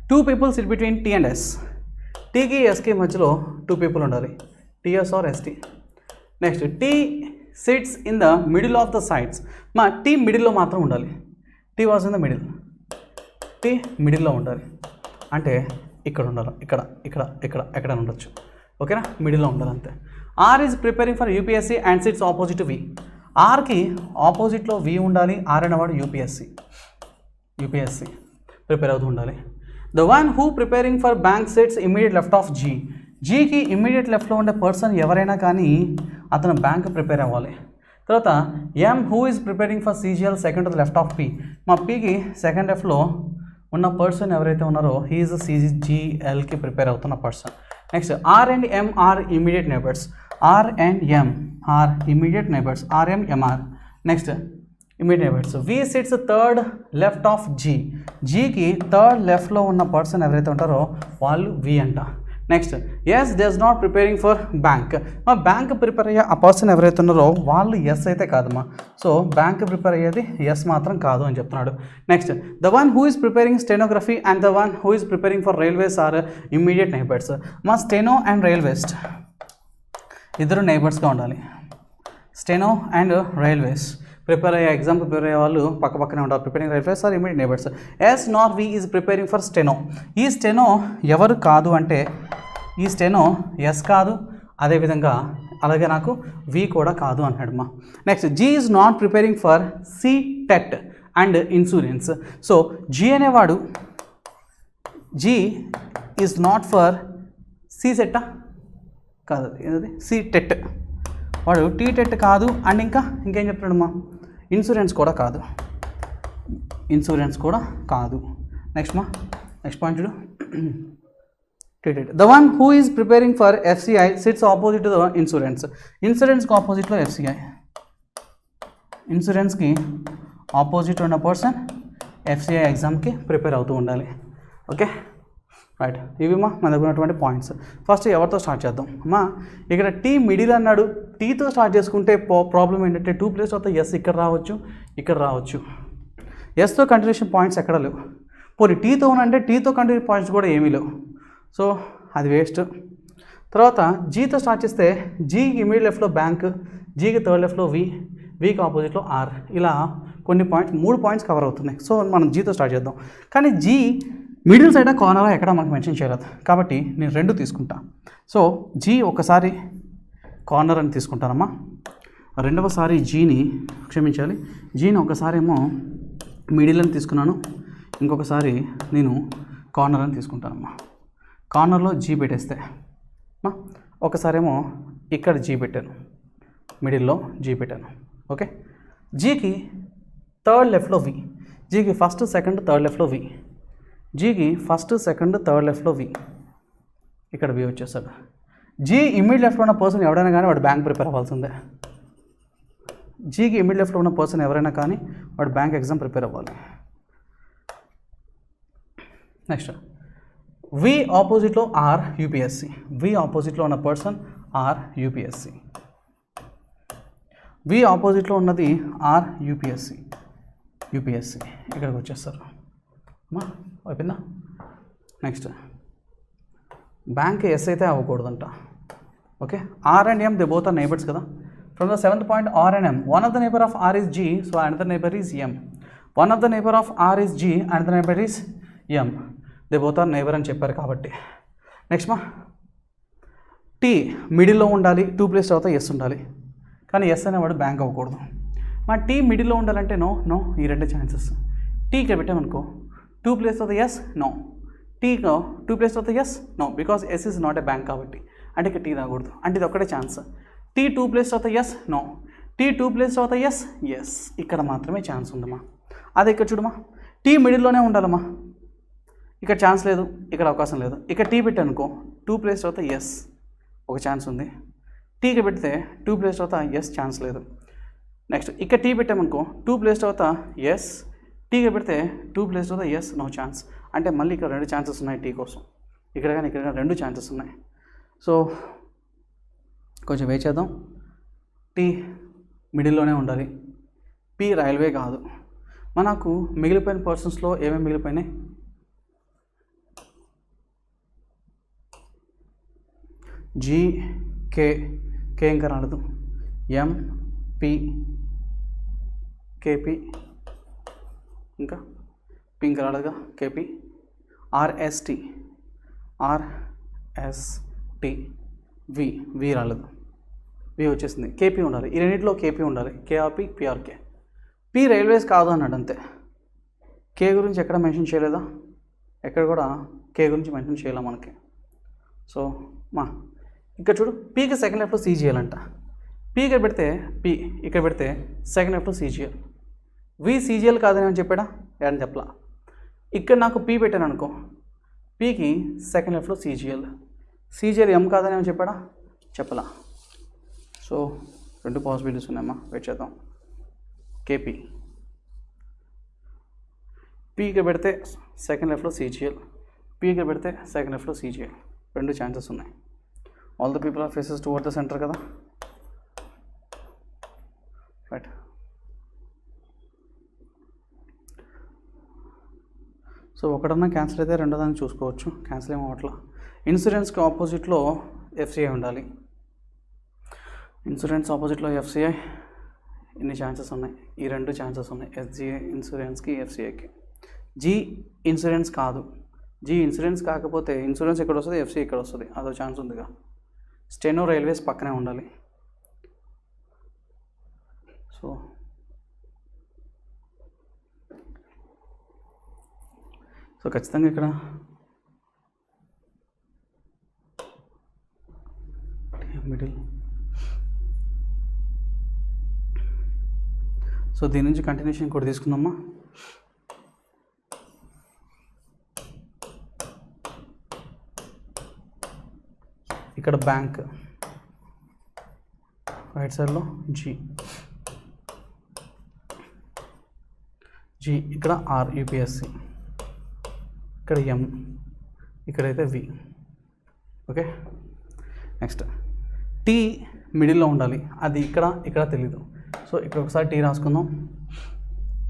2 people sit between T and S. Tకి Sకి మధ్యలో 2 people ఉండాలి, TS or ST. Next, T sits in the middle of the sides. మా T మిడిల్లో మాత్రం ఉండాలి. T was in the middle, T మిడిల్లో ఉండాలి అంటే ఇక్కడ ఉండాలి, ఎక్కడ ఉండొచ్చు. ఓకేనా, మిడిల్లో ఉండాలి అంతే. R is preparing for UPSC and sits opposite to V. Rకి ఆపోజిట్లో V ఉండాలి. R అనేవాడు UPSC ప్రిపేర్ అవుతూ ఉండాలి. The one who preparing for bank sits immediate left of G. Gకి ఇమీడియట్ లెఫ్ట్లో ఉండే పర్సన్ ఎవరైనా కానీ అతను బ్యాంక్ ప్రిపేర్ అవ్వాలి. తర్వాత M who is preparing for CGL second to the left of P. మా Pకి సెకండ్ లెఫ్ట్లో ఉన్న పర్సన్ ఎవరైతే ఉన్నారో హీ ఈజ్ CGLకి ప్రిపేర్ అవుతున్న person. Next, R and M are immediate neighbours. R and M are immediate neighbours, RM MR. Next, immediate neighbours. V sits third left of G. Gకి third లెఫ్ట్లో ఉన్న person ఎవరైతే ఉంటారో వాళ్ళు V అంట. Next, S does not preparing for bank. మా bank prepare అయ్యే ఆ పర్సన్ ఎవరైతే ఉన్నారో వాళ్ళు ఎస్ అయితే కాదమ్మా. సో బ్యాంక్ ప్రిపేర్ అయ్యేది ఎస్ మాత్రం కాదు అని చెప్తున్నాడు. Next, the one who is preparing stenography and the one who is preparing for railways are immediate neighbours. మా స్టెనో అండ్ రైల్వేస్ ఇద్దరు నైబర్స్గా ఉండాలి. Steno and railways exam prepare అయ్యే వాళ్ళు పక్కనే ఉంటారు. Preparing railways are immediate neighbours. S nor V is preparing for steno. ఈ steno ఎవరు కాదు అంటే ఈ స్టెనో ఎస్ కాదు, అదేవిధంగా అలాగే నాకు వి కూడా కాదు అంటాడమ్మా. Next, G is not preparing for CTET and insurance. So G అనేవాడు G is not for CSET కాదు, ఏది CTET. వాడు TTET కాదు అండ్ ఇంకేం చెప్తాడమ్మా, ఇన్సూరెన్స్ కూడా కాదు. నెక్స్ట్ పాయింట్ చూడు, TTET. The one who is preparing for FCI sits opposite to the insurance. ఇన్సూరెన్స్కి ఆపోజిట్లో FCI, ఇన్సూరెన్స్కి ఆపోజిట్ ఉన్న పర్సన్ FCI ఎగ్జామ్కి ప్రిపేర్ అవుతూ ఉండాలి. Okay, right. ఇవి మన దగ్గర ఉన్నటువంటి పాయింట్స్. ఫస్ట్ ఎవరితో స్టార్ట్ చేద్దాం అమ్మా. ఇక్కడ T మిడిల్ అన్నాడు. Tతో స్టార్ట్ చేసుకుంటే ప్రాబ్లం ఏంటంటే 2 ప్లేస్ తర్వాత ఎస్ ఇక్కడ రావచ్చు. ఎస్తో కంటిన్యూషన్ పాయింట్స్ ఎక్కడ లేవు. పోనీ Tతో ఉన్నంటే Tతో కంటిన్యూ పాయింట్స్ కూడా ఏమీ లేవు. సో అది వేస్ట్. తర్వాత Gతో స్టార్ట్ చేస్తే Gకి ఇమీడియట్ లెఫ్ట్లో బ్యాంక్, Gకి థర్డ్ లెఫ్ట్లో Vకి ఆపోజిట్లో R. ఇలా కొన్ని పాయింట్స్ 3 పాయింట్స్ కవర్ అవుతున్నాయి. సో మనం Gతో స్టార్ట్ చేద్దాం. కానీ G మిడిల్ సైడ్ కార్నర్ ఎక్కడ మనకు మెన్షన్ చేయలేదు కాబట్టి నేను 2 తీసుకుంటా. సో G ఒకసారి కార్నర్ అని తీసుకుంటానమ్మా. రెండవసారి Gని ఒకసారి ఏమో మిడిల్ అని తీసుకున్నాను, ఇంకొకసారి నేను కార్నర్ అని తీసుకుంటానమ్మా. కార్నర్లో G పెట్టేస్తే ఒకసారేమో ఇక్కడ G పెట్టాను, మిడిల్లో G పెట్టాను. ఓకే, జీకి థర్డ్ లెఫ్ట్లో వి, జీకి ఫస్ట్ సెకండ్ థర్డ్ లెఫ్ట్లో వి, జీకి ఫస్ట్ సెకండ్ థర్డ్ లెఫ్ట్లో వి, ఇక్కడ వి వచ్చేస్తాడు. జీ ఇమ్మీడియట్ లెఫ్ట్లో ఉన్న పర్సన్ ఎవరైనా కానీ వాడు బ్యాంక్ ప్రిపేర్ అవ్వాల్సిందే. జీకి ఇమ్మీడియట్ లెఫ్ట్లో ఉన్న పర్సన్ ఎవరైనా కానీ వాడు బ్యాంక్ ఎగ్జామ్ ప్రిపేర్ అవ్వాలి. నెక్స్ట్ వి ఆపోజిట్లో ఆర్ యూపీఎస్సి, వి ఆపోజిట్లో ఉన్న పర్సన్ ఆర్ యూపీఎస్సి, వి ఆపోజిట్లో ఉన్నది ఆర్ యూపీఎస్సి, యూపీఎస్సి ఇక్కడికి వచ్చేస్తారు. అమ్మా అయిపోయిందా? నెక్స్ట్ బ్యాంక్ ఎస్ అయితే అవ్వకూడదంట. Okay, R and M they both are neighbours కదా. From the 7th point R and M, one of the neighbour of R is G, so another neighbour is M. One of the neighbour of R is G, another neighbour is M. They both are neighbour అని చెప్పారు కాబట్టి. Next మా tea మిడిల్లో ఉండాలి, 2 place తర్వాత yes ఉండాలి, కానీ yes అనేవాడు బ్యాంక్ అవ్వకూడదు. మా టీ మిడిల్లో ఉండాలంటే నో నో, ఈ రెండు ఛాన్సెస్. టీ ఇక్కడ పెట్టామనుకో 2 ప్లేస్ తర్వాత ఎస్ నో, టీలో 2 ప్లేస్ తర్వాత S no, because S is not a bank కాబట్టి, అంటే ఇక్కడ టీ రాకూడదు, అంటే ఇది ఒక్కటే ఛాన్స్. టీ 2 ప్లేస్ తర్వాత ఎస్ నో, టీ 2 ప్లేస్ తర్వాత ఎస్ ఎస్, ఇక్కడ మాత్రమే ఛాన్స్ ఉందమ్మా. అదే ఇక్కడ చూడమ్మా, టీ మిడిల్లోనే ఉండాలమ్మా, ఇక్కడ ఛాన్స్ లేదు, ఇక్కడ అవకాశం లేదు. ఇక్కడ టీ పెట్టానుకో 2 ప్లేస్ తర్వాత ఎస్ ఒక ఛాన్స్ ఉంది, టీకి పెడితే 2 ప్లేస్ తర్వాత ఎస్ ఛాన్స్ లేదు. నెక్స్ట్ ఇక్కడ టీ పెట్టామనుకో 2 ప్లేస్ తర్వాత ఎస్, టీకి పెడితే 2 ప్లేస్ తర్వాత ఎస్ నో ఛాన్స్, అంటే మళ్ళీ ఇక్కడ 2 ఛాన్సెస్ ఉన్నాయి టీ కోసం, ఇక్కడ కానీ ఇక్కడ కానీ 2 ఛాన్సెస్ ఉన్నాయి. సో కొంచెం వెయిట్ చేద్దాం. టీ మిడిల్లోనే ఉండాలి, పి రైల్వే కాదు. మనకు మిగిలిపోయిన పర్సన్స్లో ఏమేమి మిగిలిపోయినాయి? జీ కే, కే ఇంకా రాలేదు, ఎం పి, కేపి ఇంకా పి ఇంకా రాలేదుగా, కేపి, ఆర్ఎస్టి, ఆర్ఎస్టి, వి, వి రాలేదు, వి వచ్చేసింది. కేపీ ఉండాలి, ఈ రెండింటిలో కేపీ ఉండాలి, కేఆర్పి పిఆర్కే. పి రైల్వేస్ కాదు అన్నాడు అంతే. కే గురించి ఎక్కడ మెన్షన్ చేయలేదా? ఎక్కడ కూడా కే గురించి మెన్షన్ చేయలేం మనకి. సో మా ఇక్కడ చూడు, పీకి సెకండ్ లెఫ్ట్లో సి చేయాలంట. పీ ఇక్కడ పెడితే పి, ఇక్కడ పెడితే సెకండ్ లెఫ్ట్లో సిజిఎల్. వి సిజిఎల్ కాదని అని చెప్పాడా? అని చెప్పలా. ఇక్కడ నాకు పీ పెట్టాను అనుకో, పీకి సెకండ్ లెఫ్ట్లో సిజిఎల్, సిజిఎల్ ఎం కాదని అని చెప్పాడా? చెప్పలా. సో 2 పాసిబిలిటీస్ ఉన్నాయమ్మా, వెయిట్ చేద్దాం. కేపీ, పీకి పెడితే సెకండ్ లెఫ్ట్లో సిజిఎల్, పీకి పెడితే సెకండ్ లెఫ్ట్లో సిజిఎల్, 2 ఛాన్సెస్ ఉన్నాయి. All the people are faces toward the centre కదా, రైట్. సో ఒకటన్నా క్యాన్సిల్ అయితే రెండో దాన్ని చూసుకోవచ్చు, క్యాన్సిల్ ఏమో అట్లా. ఇన్సూరెన్స్కి ఆపోజిట్లో ఎఫ్సిఐ ఉండాలి. ఇన్సూరెన్స్ ఆపోజిట్లో ఎఫ్సిఐ, ఇన్ని ఛాన్సెస్ ఉన్నాయి, ఈ 2 ఛాన్సెస్ ఉన్నాయి, ఎస్జిఐ ఇన్సూరెన్స్కి ఎఫ్సిఐకి. జీ ఇన్సూరెన్స్ కాదు, జీ ఇన్సూరెన్స్ కాకపోతే ఇన్సూరెన్స్ ఎక్కడ వస్తుంది, ఎఫ్సిఐ ఇక్కడ వస్తుంది, అదో ఛాన్స్ ఉందిగా. స్టెనో రైల్వేస్ పక్కనే ఉండాలి. సో సో ఖచ్చితంగా ఇక్కడ మిడిల్. సో దీని నుంచి కంటిన్యూషన్ కూడా తీసుకుందామా. ఇక్కడ బ్యాంక్ రైట్ సైడ్లో జీ, జీ ఇక్కడ ఆర్ యూపీఎస్సి, ఇక్కడ ఎం, ఇక్కడైతే వి. ఓకే, నెక్స్ట్ టీ మిడిల్లో ఉండాలి, అది ఇక్కడ ఇక్కడ తెలీదు. సో ఇక్కడ ఒకసారి టీ రాసుకుందాం,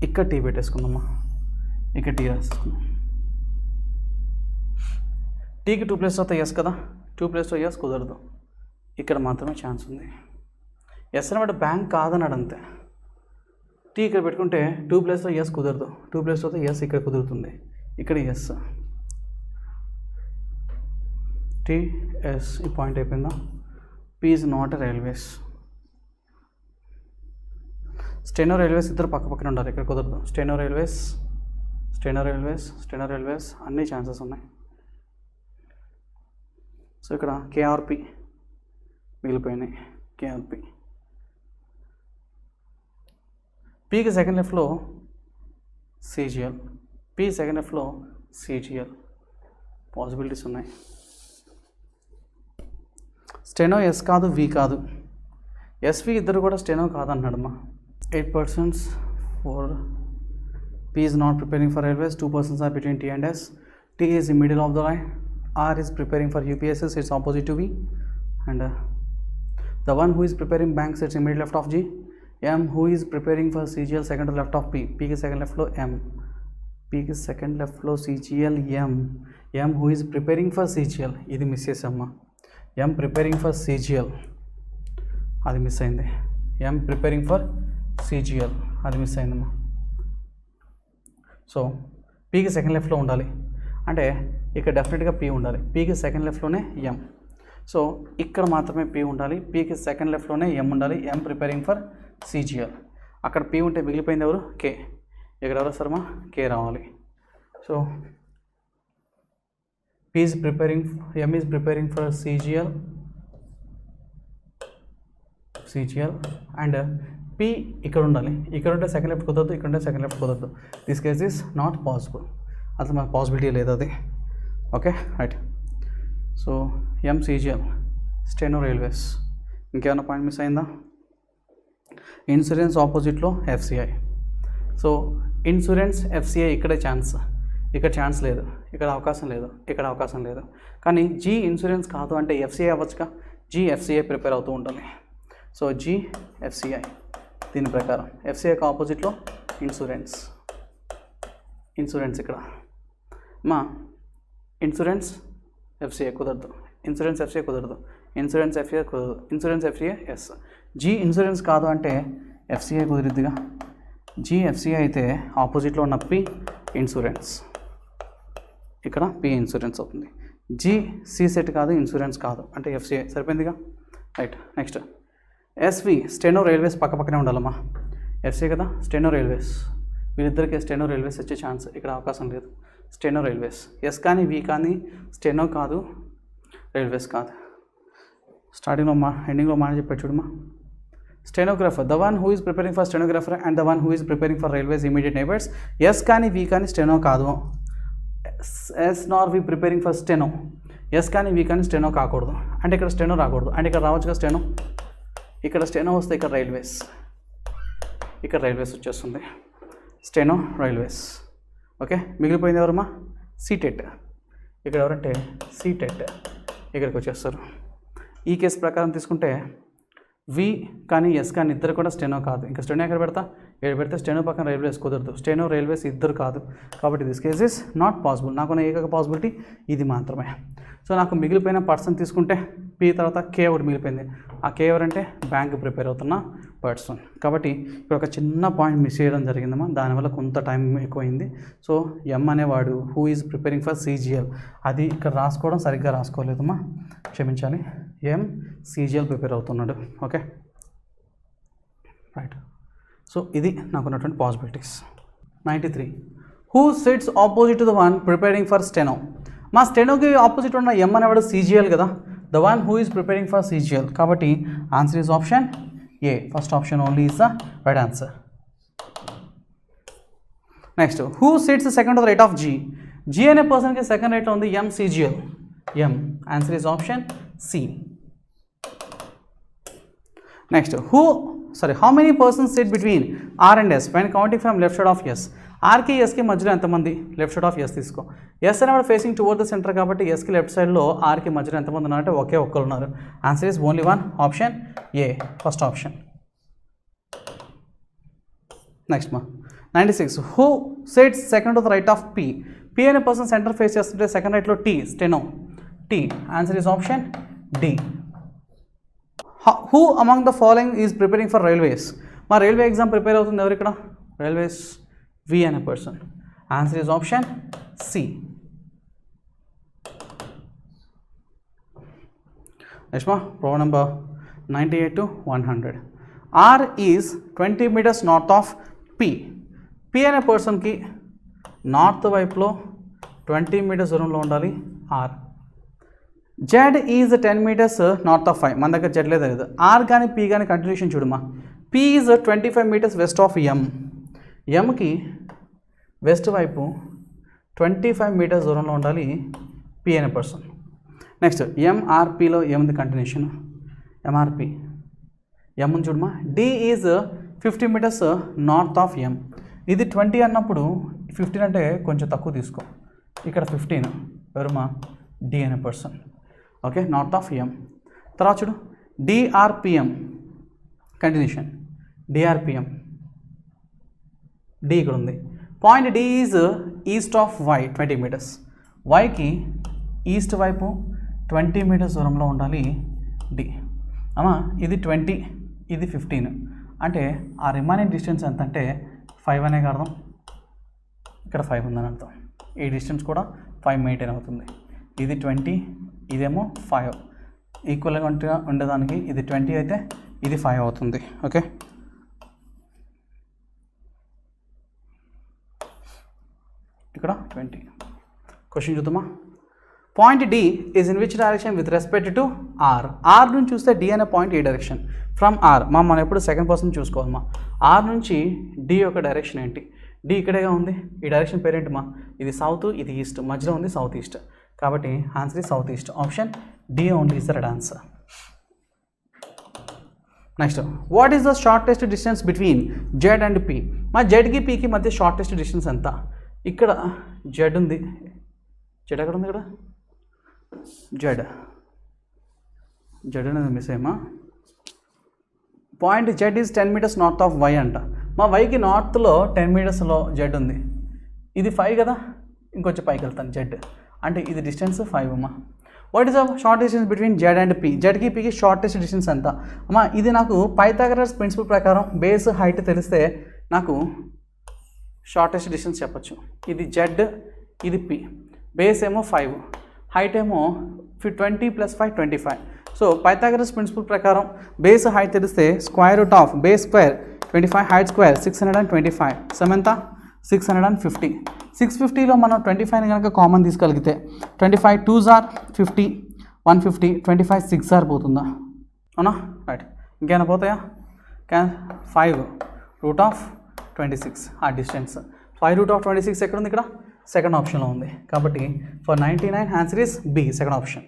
ఇక్కడ టీ పెట్టేసుకుందామా, ఇక్కడ టీ రాసుకుందాం. టీకి 2 ప్లేస్ తర్వాత ఎస్ కదా, 2 ప్లేస్లో ఎస్ కుదరదు, ఇక్కడ మాత్రమే ఛాన్స్ ఉంది. ఎస్ అనమాట బ్యాంక్ కాదన్నాడు అంతే. టీ ఇక్కడ పెట్టుకుంటే 2 ప్లేస్లో ఎస్ కుదరదు, 2 ప్లేస్ తర్వాత ఎస్ ఇక్కడ కుదురుతుంది, ఇక్కడ ఎస్, టీ ఎస్, ఈ పాయింట్ అయిపోయిందా. P is not a railways. Steno railways ఇద్దరు పక్క పక్కన ఉండాలి, ఇక్కడ కుదరదు. Steno railways, steno railways, steno railways, అన్ని ఛాన్సెస్ ఉన్నాయి. సో ఇక్కడ కేఆర్పి మిగిలిపోయినాయి, కేఆర్పి. పీకి సెకండ్ లెఫ్ట్లో సిజిఎల్, పీ సెకండ్ లెఫ్ట్లో సిజిఎల్ పాసిబిలిటీస్ ఉన్నాయి. స్టెనో ఎస్ కాదు, వి కాదు, ఎస్వి ఇద్దరు కూడా స్టెనో కాదన్నాడమ్మా. 8% for P is not preparing for railways, 2 persons are between T and S, T is in middle of the line, R is preparing for UPSS, it's opposite to V, and the one who is preparing bank sits in middle left of G, M who is preparing for CGL second to left of P, P is second left flow M, P is second left flow CGL M who is preparing for CGL, ఇది miss చేసామ్మా. M preparing for CGL అది miss అయింది, M preparing for CGL అది miss అయిందమ్మా. So పీకి second లెఫ్ట్లో ఉండాలి అంటే ఇక్కడ డెఫినెట్గా పీ ఉండాలి, పీకి సెకండ్ లెఫ్ట్లోనే ఎం. సో ఇక్కడ మాత్రమే పీ ఉండాలి, పీకి సెకండ్ లెఫ్ట్లోనే ఎం ఉండాలి, ఎం ప్రిపేరింగ్ ఫర్ సిజిఎల్. అక్కడ పీ ఉంటే మిగిలిపోయింది ఎవరు? కే. ఇక్కడ ఎవరు వస్తారమ్మా? కే రావాలి. So P is preparing, M is preparing for CGL and P ఇక్కడ ఉండాలి, ఇక్కడ ఉంటే సెకండ్ లెఫ్ట్ కుదరదు, ఇక్కడ ఉంటే సెకండ్ లెఫ్ట్ కుదరదు. This case is not possible, అసలు మనకు పాసిబిలిటీ లేదు అది. Okay right. So M CGL steno railways. ఇంకేమైనా పాయింట్ మిస్ అయిందా? ఇన్సూరెన్స్ ఆపోజిట్లో ఎఫ్సిఐ. సో ఇన్సూరెన్స్ ఎఫ్సిఐ ఇక్కడే ఛాన్స్, ఇక్కడ ఛాన్స్ లేదు, ఇక్కడ అవకాశం లేదు, ఇక్కడ అవకాశం లేదు. కానీ జీ ఇన్సూరెన్స్ కాదు అంటే ఎఫ్సిఐ అవ్వచ్చుగా, జీ ఎఫ్సిఐ ప్రిపేర్ అవుతూ ఉండాలి. సో జీ ఎఫ్సిఐ దీని ప్రకారం ఎఫ్సిఐకి ఆపోజిట్లో ఇన్సూరెన్స్ ఇక్కడ మా ఇన్సూరెన్స్ ఎఫ్సిఐ కుదరదు, ఇన్సూరెన్స్ ఎఫ్సిఐ కుదరదు, ఇన్సూరెన్స్ ఎఫ్సిఐ కుదరదు, insurance FCI S. G insurance కాదు అంటే ఎఫ్సిఐ కుదిరిద్దిగా, జీ ఎఫ్సిఐ అయితే ఆపోజిట్లో ఉన్న పి ఇన్సూరెన్స్, ఇక్కడ పి ఇన్సూరెన్స్ అవుతుంది. జీ సి సెట్ కాదు, ఇన్సూరెన్స్ కాదు అంటే ఎఫ్సిఐ సరిపోయిందిగా. Right. Next S V steno railways పక్క పక్కనే ఉండాలమ్మా. ఎఫ్సిఐ కదా, స్టెనో రైల్వేస్, వీళ్ళిద్దరికి స్టెనో రైల్వేస్ వచ్చే ఛాన్స్ ఇక్కడ అవకాశం లేదు. స్టెనో రైల్వేస్ ఎస్ కానీ వి కానీ స్టెనో కాదు, రైల్వేస్ కాదు. స్టార్టింగ్లో ఎండింగ్లో మాట చెప్పాడు చూడమ్మా. Stenographer, the one who is preparing for stenographer and the one who is preparing for railways immediate neighbours. S కానీ వి కానీ స్టెనో కాదు, S nor V preparing for steno. S కానీ వి కానీ స్టెనో కాకూడదు అంటే ఇక్కడ స్టెనో రాకూడదు అంటే ఇక్కడ రావచ్చుగా స్టెనో. ఇక్కడ స్టెనో వస్తే ఇక్కడ రైల్వేస్, ఇక్కడ రైల్వేస్ వచ్చేస్తుంది, స్టెనో రైల్వేస్. ఓకే, మిగిలిపోయింది ఎవరమ్మా? సీటెట్. ఇక్కడ ఎవరంటే సీటెట్ ఇక్కడికి వచ్చేస్తారు. ఈ కేసు ప్రకారం తీసుకుంటే వి కానీ ఎస్ కానీ ఇద్దరు కూడా స్టెనో కాదు. ఇంకా స్టెనో ఎక్కడ పెడతా? ఇక్కడ పెడితే స్టెనో పక్కన రైల్వేస్ కుదరదు, స్టెనో రైల్వేస్ ఇద్దరు కాదు. కాబట్టి this case is not possible. నాకున్న ఏకైక పాసిబిలిటీ ఇది మాత్రమే. సో నాకు మిగిలిపోయిన పర్సన్ తీసుకుంటే పీ తర్వాత కే ఒకటి మిగిలిపోయింది. ఆ కే ఎవరంటే బ్యాంక్ ప్రిపేర్ అవుతున్న పర్సన్. కాబట్టి ఇక్కడ ఒక చిన్న పాయింట్ మిస్ చేయడం జరిగిందమ్మా, దానివల్ల కొంత టైం ఎక్కువైంది. సో ఎం అనేవాడు who is preparing for CGL, అది ఇక్కడ రాసుకోవడం సరిగ్గా రాసుకోలేదమ్మా, క్షమించాలి. ఎం సిజిఎల్ ప్రిపేర్ అవుతున్నాడు. Okay right. సో ఇది నాకున్నటువంటి possibilities. 93. Who sits opposite to the one preparing for steno. మా స్టెనోకి ఆపోజిట్ ఉన్న ఎం అనేవాడు సిజిఎల్ కదా, the one who is preparing for CGL. కాబట్టి answer is option A. First option only is the right answer. Next, who sits second to the right of G. G అనే పర్సన్కి second రైట్లో ఉంది M CGL. M answer is option C. Next, how many persons sit between R and S when counting from left side of S. ఆర్కి ఎస్కి మధ్యలో ఎంతమంది? Left side of yes తీసుకో. Yes అనేవాడు facing towards the centre కాబట్టి ఎస్కి left సైడ్లో ఆర్కి మధ్యలో ఎంతమంది ఉన్నారంటే ఒకే ఒక్కరు ఉన్నారు. Answer is only one, option A, first option. Next 96. Who sits second to the right of P. P అనే పర్సన్ సెంటర్ ఫేస్ చేస్తుంటే సెకండ్ రైట్లో టీ, స్టెనో, T. Answer is option D. Who among the following is preparing for railways. మా railway exam prepare అవుతుంది ఎవరు ఇక్కడ? Railways V అనే person. Answer is option C. Next problem number 98 to 100. R is 20 meters north of P. P అనే పర్సన్కి north వైపులో 20 meters దూరంలో ఉండాలి R. Z is 10 meters north of 5. మన దగ్గర జెడ్ లేదు. ఆర్ కానీ పీ కానీ కంటిన్యూషన్ చూడమ్మా. P is 25 meters west of M. Mకి వెస్ట్ వైపు 25 మీటర్స్ దూరంలో ఉండాలి P అనే పర్సన్. నెక్స్ట్ ఎంఆర్పిలో ఏముంది కంటిన్యూషన్, ఎంఆర్పి ఎం ఉంది చూడమా. D is 50 metres north of M. ఇది 20 అన్నప్పుడు 15 అంటే కొంచెం తక్కువ తీసుకో, ఇక్కడ 15 ఎవరుమా D అనే పర్సన్. Okay, north of M. తర్వాత చూడు డిఆర్పిఎం కంటిన్యూషన్, డిఆర్పిఎం డి ఇక్కడ ఉంది. Point D is east of Y 20 metres. వైకి ఈస్ట్ వైపు 20 మీటర్స్ దూరంలో ఉండాలి డి. అమ్మా ఇది 20, ఇది 15 అంటే ఆ రిమైనింగ్ డిస్టెన్స్ ఎంత అంటే 5 అనే అర్థం, ఇక్కడ 5 ఉందని అర్థం. ఈ డిస్టెన్స్ కూడా 5 మెయింటైన్ అవుతుంది. ఇది 20, ఇదేమో 5, ఈక్వల్గా ఉండేదానికి ఇది 20 అయితే ఇది 5 అవుతుంది. ఓకే, ఇక్కడ 20. క్వశ్చన్ చూద్దామా. Point D is in which direction with respect to R. R నుంచి చూస్తే డి అనే పాయింట్ ఏ డైరెక్షన్, ఫ్రమ్ ఆర్. మనం ఎప్పుడు సెకండ్ పర్సన్ చూసుకోవాలమ్మా. ఆర్ నుంచి డి యొక్క డైరెక్షన్ ఏంటి, డి ఇక్కడేగా ఉంది, ఈ డైరెక్షన్ పేరేంటమ్మా, ఇది సౌత్, ఇది ఈస్ట్, మధ్యలో ఉంది సౌత్ ఈస్ట్, కాబట్టి ఆన్సర్ ఈ south east. Option D only is the right answer. Next, what is the shortest distance between Z and P. మా జెడ్కి పీకి మధ్య షార్టెస్ట్ డిస్టెన్స్ ఎంత, ఇక్కడ జెడ్ ఉంది, జెడ్ ఎక్కడ ఉంది, ఇక్కడ జెడ్, జెడ్ అనేది మిస్ అయ్యమా. Point Z is 10 metres north of Y అంట. మా వైకి నార్త్లో 10 మీటర్స్లో జెడ్ ఉంది, ఇది 5 కదా, ఇంకొంచెం పైకి వెళ్తాను జెడ్ అంటే ఇది డిస్టెన్స్ 5 అమ్మా. What is the short distance between Z and P. జెడ్కి పీకి షార్టెస్ట్ డిస్టెన్స్ ఎంత అమ్మా. ఇది నాకు పైథాగరస్ ప్రిన్సిపల్ ప్రకారం బేస్ హైట్ తెలిస్తే నాకు షార్టెస్ట్ డిస్టెన్స్ చెప్పచ్చు. ఇది జెడ్, ఇది పి, బేస్ ఏమో 5, హైట్ ఏమో 20 + 5 25. సో పైథాగరస్ ప్రిన్సిపల్ ప్రకారం బేస్ హైట్ తెలిస్తే square root of base square 25, height square 625, some ఎంత 650. 650లో మనం 25 కనుక కామన్ తీసుకోగలిగితే 25 2s are 50, 150, 25 6 are పోతుందా, అవునా, రైట్. ఇంకేమైనా పోతాయా, 5 రూట్ ఆఫ్ 26 ఆ డిస్టెన్స్. 5 రూట్ ఆఫ్ 26 ఎక్కడ ఉంది, ఇక్కడ సెకండ్ ఆప్షన్లో ఉంది. కాబట్టి for 99 answer is B, second option.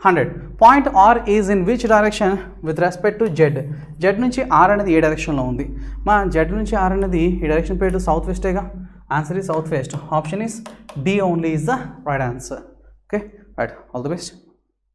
100. Point R is in which direction with respect to Z. Z నుంచి ఆర్ అనేది ఏ డైరెక్షన్లో ఉంది. మా జెడ్ నుంచి ఆర్ అనేది ఈ డైరెక్షన్ పేరు సౌత్ వెస్టేగా, answer is south west. Option is D only is the right answer. Okay, right, all the best.